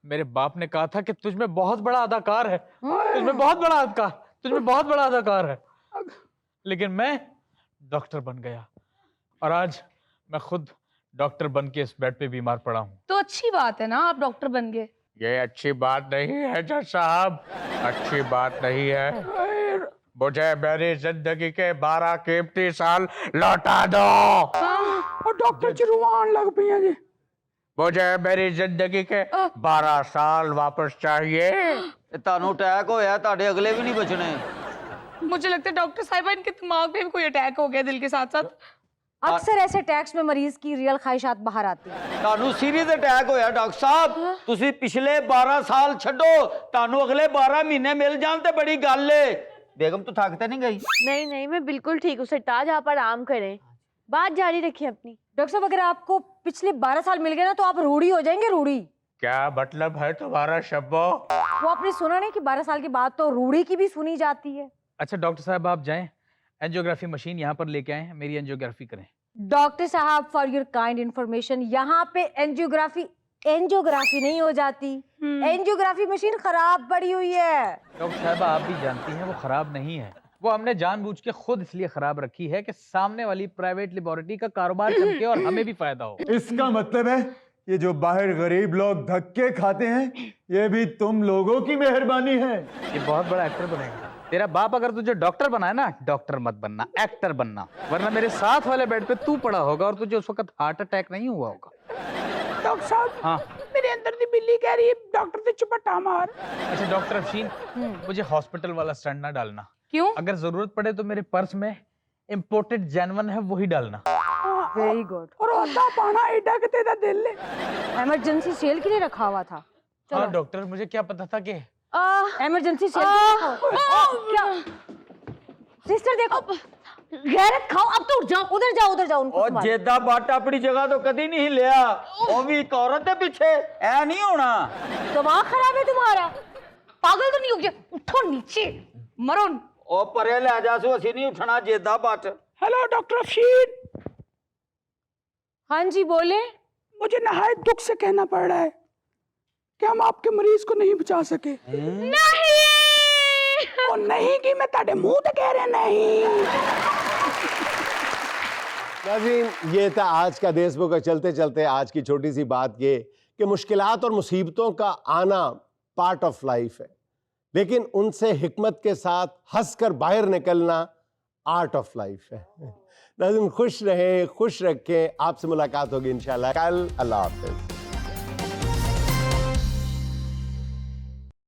मेरे बाप ने कहा था कि तुझ में बहुत बड़ा अदाकार है, तुझ में बहुत बड़ा अदाकार है। लेकिन मैं डॉक्टर बन गया और आज मैं खुद डॉक्टर बन के इस बेड पे बीमार पड़ा हूँ। तो अच्छी बात है ना, आप डॉक्टर बन गए। ये अच्छी बात नहीं है जज साहब, अच्छी बात नहीं है। मुझे मेरी जिंदगी के 12 कीमती साल लौटा दो। और डॉक्टर चिरवान लग पई है जी। मुझे मेरी जिंदगी के 12 साल वापस चाहिए। ਤੁਹਾਨੂੰ ਅਟੈਕ ਹੋਇਆ, ਤੁਹਾਡੇ ਅਗਲੇ ਵੀ ਨਹੀਂ ਬਚਣੇ। मुझे लगता है डॉक्टर साहिबा इनके दिमाग में भी कोई अटैक हो गया दिल के साथ साथ। अक्सर ऐसे अटैक्स में मरीज की रियल ख्वाहिशात बाहर आती हैं। ਤੁਹਾਨੂੰ ਸੀਰੀਅਸ ਅਟੈਕ ਹੋਇਆ ਡਾਕਟਰ ਸਾਹਿਬ, ਤੁਸੀਂ ਪਿਛਲੇ 12 ਸਾਲ ਛੱਡੋ, ਤੁਹਾਨੂੰ ਅਗਲੇ 12 ਮਹੀਨੇ ਮਿਲ ਜਾਣ ਤੇ ਬੜੀ ਗੱਲ ਏ। बेगम तो थकते नहीं गई? नहीं नहीं मैं बिल्कुल ठीक हूँ सरताज, आप आराम करें, बात जारी रखिए अपनी। डॉक्टर साहब अगर आपको पिछले 12 साल मिल गए ना तो आप रूढ़ी हो जाएंगे, रूढ़ी। क्या मतलब है तुम्हारा शब्बो? वो आपने सुना नहीं कि 12 साल के बाद तो रूढ़ी की भी सुनी जाती है। अच्छा डॉक्टर साहब आप जाएं, एंजियोग्राफी मशीन यहाँ पर लेके आए हैं, मेरी एंजियोग्राफी करें। डॉक्टर साहब फॉर योर काइंड इंफॉर्मेशन, यहाँ पे एंजियोग्राफी नहीं हो जाती, एंजियोग्राफी मशीन खराब पड़ी हुई है। डॉक्टर साहब आप भी जानती हैं वो खराब नहीं है, वो हमने जानबूझ के खुद इसलिए खराब रखी है कि सामने वाली प्राइवेट लेबोरेटरी का कारोबार चमके और हमें भी फायदा हो। इसका मतलब है ये जो बाहर गरीब लोग धक्के खाते हैं ये भी तुम लोगों की मेहरबानी है। ये बहुत बड़ा एक्टर बनेगा। तेरा बाप अगर तुझे डॉक्टर बनाए ना, डॉक्टर मत बनना, एक्टर बनना, वरना मेरे साथ वाले बेड पे तू पड़ा होगा और तुझे उस वक्त हार्ट अटैक नहीं हुआ होगा। डॉक्टर साहब, हाँ मेरे अंदर दी बिल्ली कह रही है डॉक्टर से चपटा मार। अच्छा डॉक्टर अफशीन, मुझे हॉस्पिटल वाला स्टंट ना डालना। क्यों? अगर जरूरत पड़े तो मेरे पर्स में इम्पोर्टेड जेनवन है वही डालना। Very good. और होता पाना एडा के तेरा दिल ले। इमरजेंसी सेल के लिए रखा हुआ था। हाँ डॉक्टर, मुझे क्या पता था कि इमरजेंसी सेल क्या? सिस्टर देखो, गैरत खाओ, अब तो उठ जाओ, उधर जाओ उनको और संभालो। जेदा बट अपनी जगह तो कदी नहीं लिया, वो भी एक औरत है पीछे, ऐ नहीं होना। दिमाग खराब है तुम्हारा, पागल तो नहीं हो गया? उठो नीचे, मरो। ओ परे ले जा सो, असि नहीं उठना जेदा बट। Hello doctor Afsheen. हाँ जी बोले। मुझे नहायत दुख से कहना पड़ रहा है कि हम आपके मरीज को नहीं बचा सके। नहीं, और नहीं कि मैं ताड़े मुंह ते कह रहे नहीं। नाज़रीन, ये था आज का देशबुक का चलते चलते आज की छोटी सी बात ये कि मुश्किलात और मुसीबतों का आना पार्ट ऑफ लाइफ है, लेकिन उनसे हिकमत के साथ हंसकर बाहर निकलना आर्ट ऑफ लाइफ है। नाज़रीन खुश रहें, खुश रखें। आपसे मुलाकात होगी इंशाल्लाह कल। अल्लाह हाफ़िज़।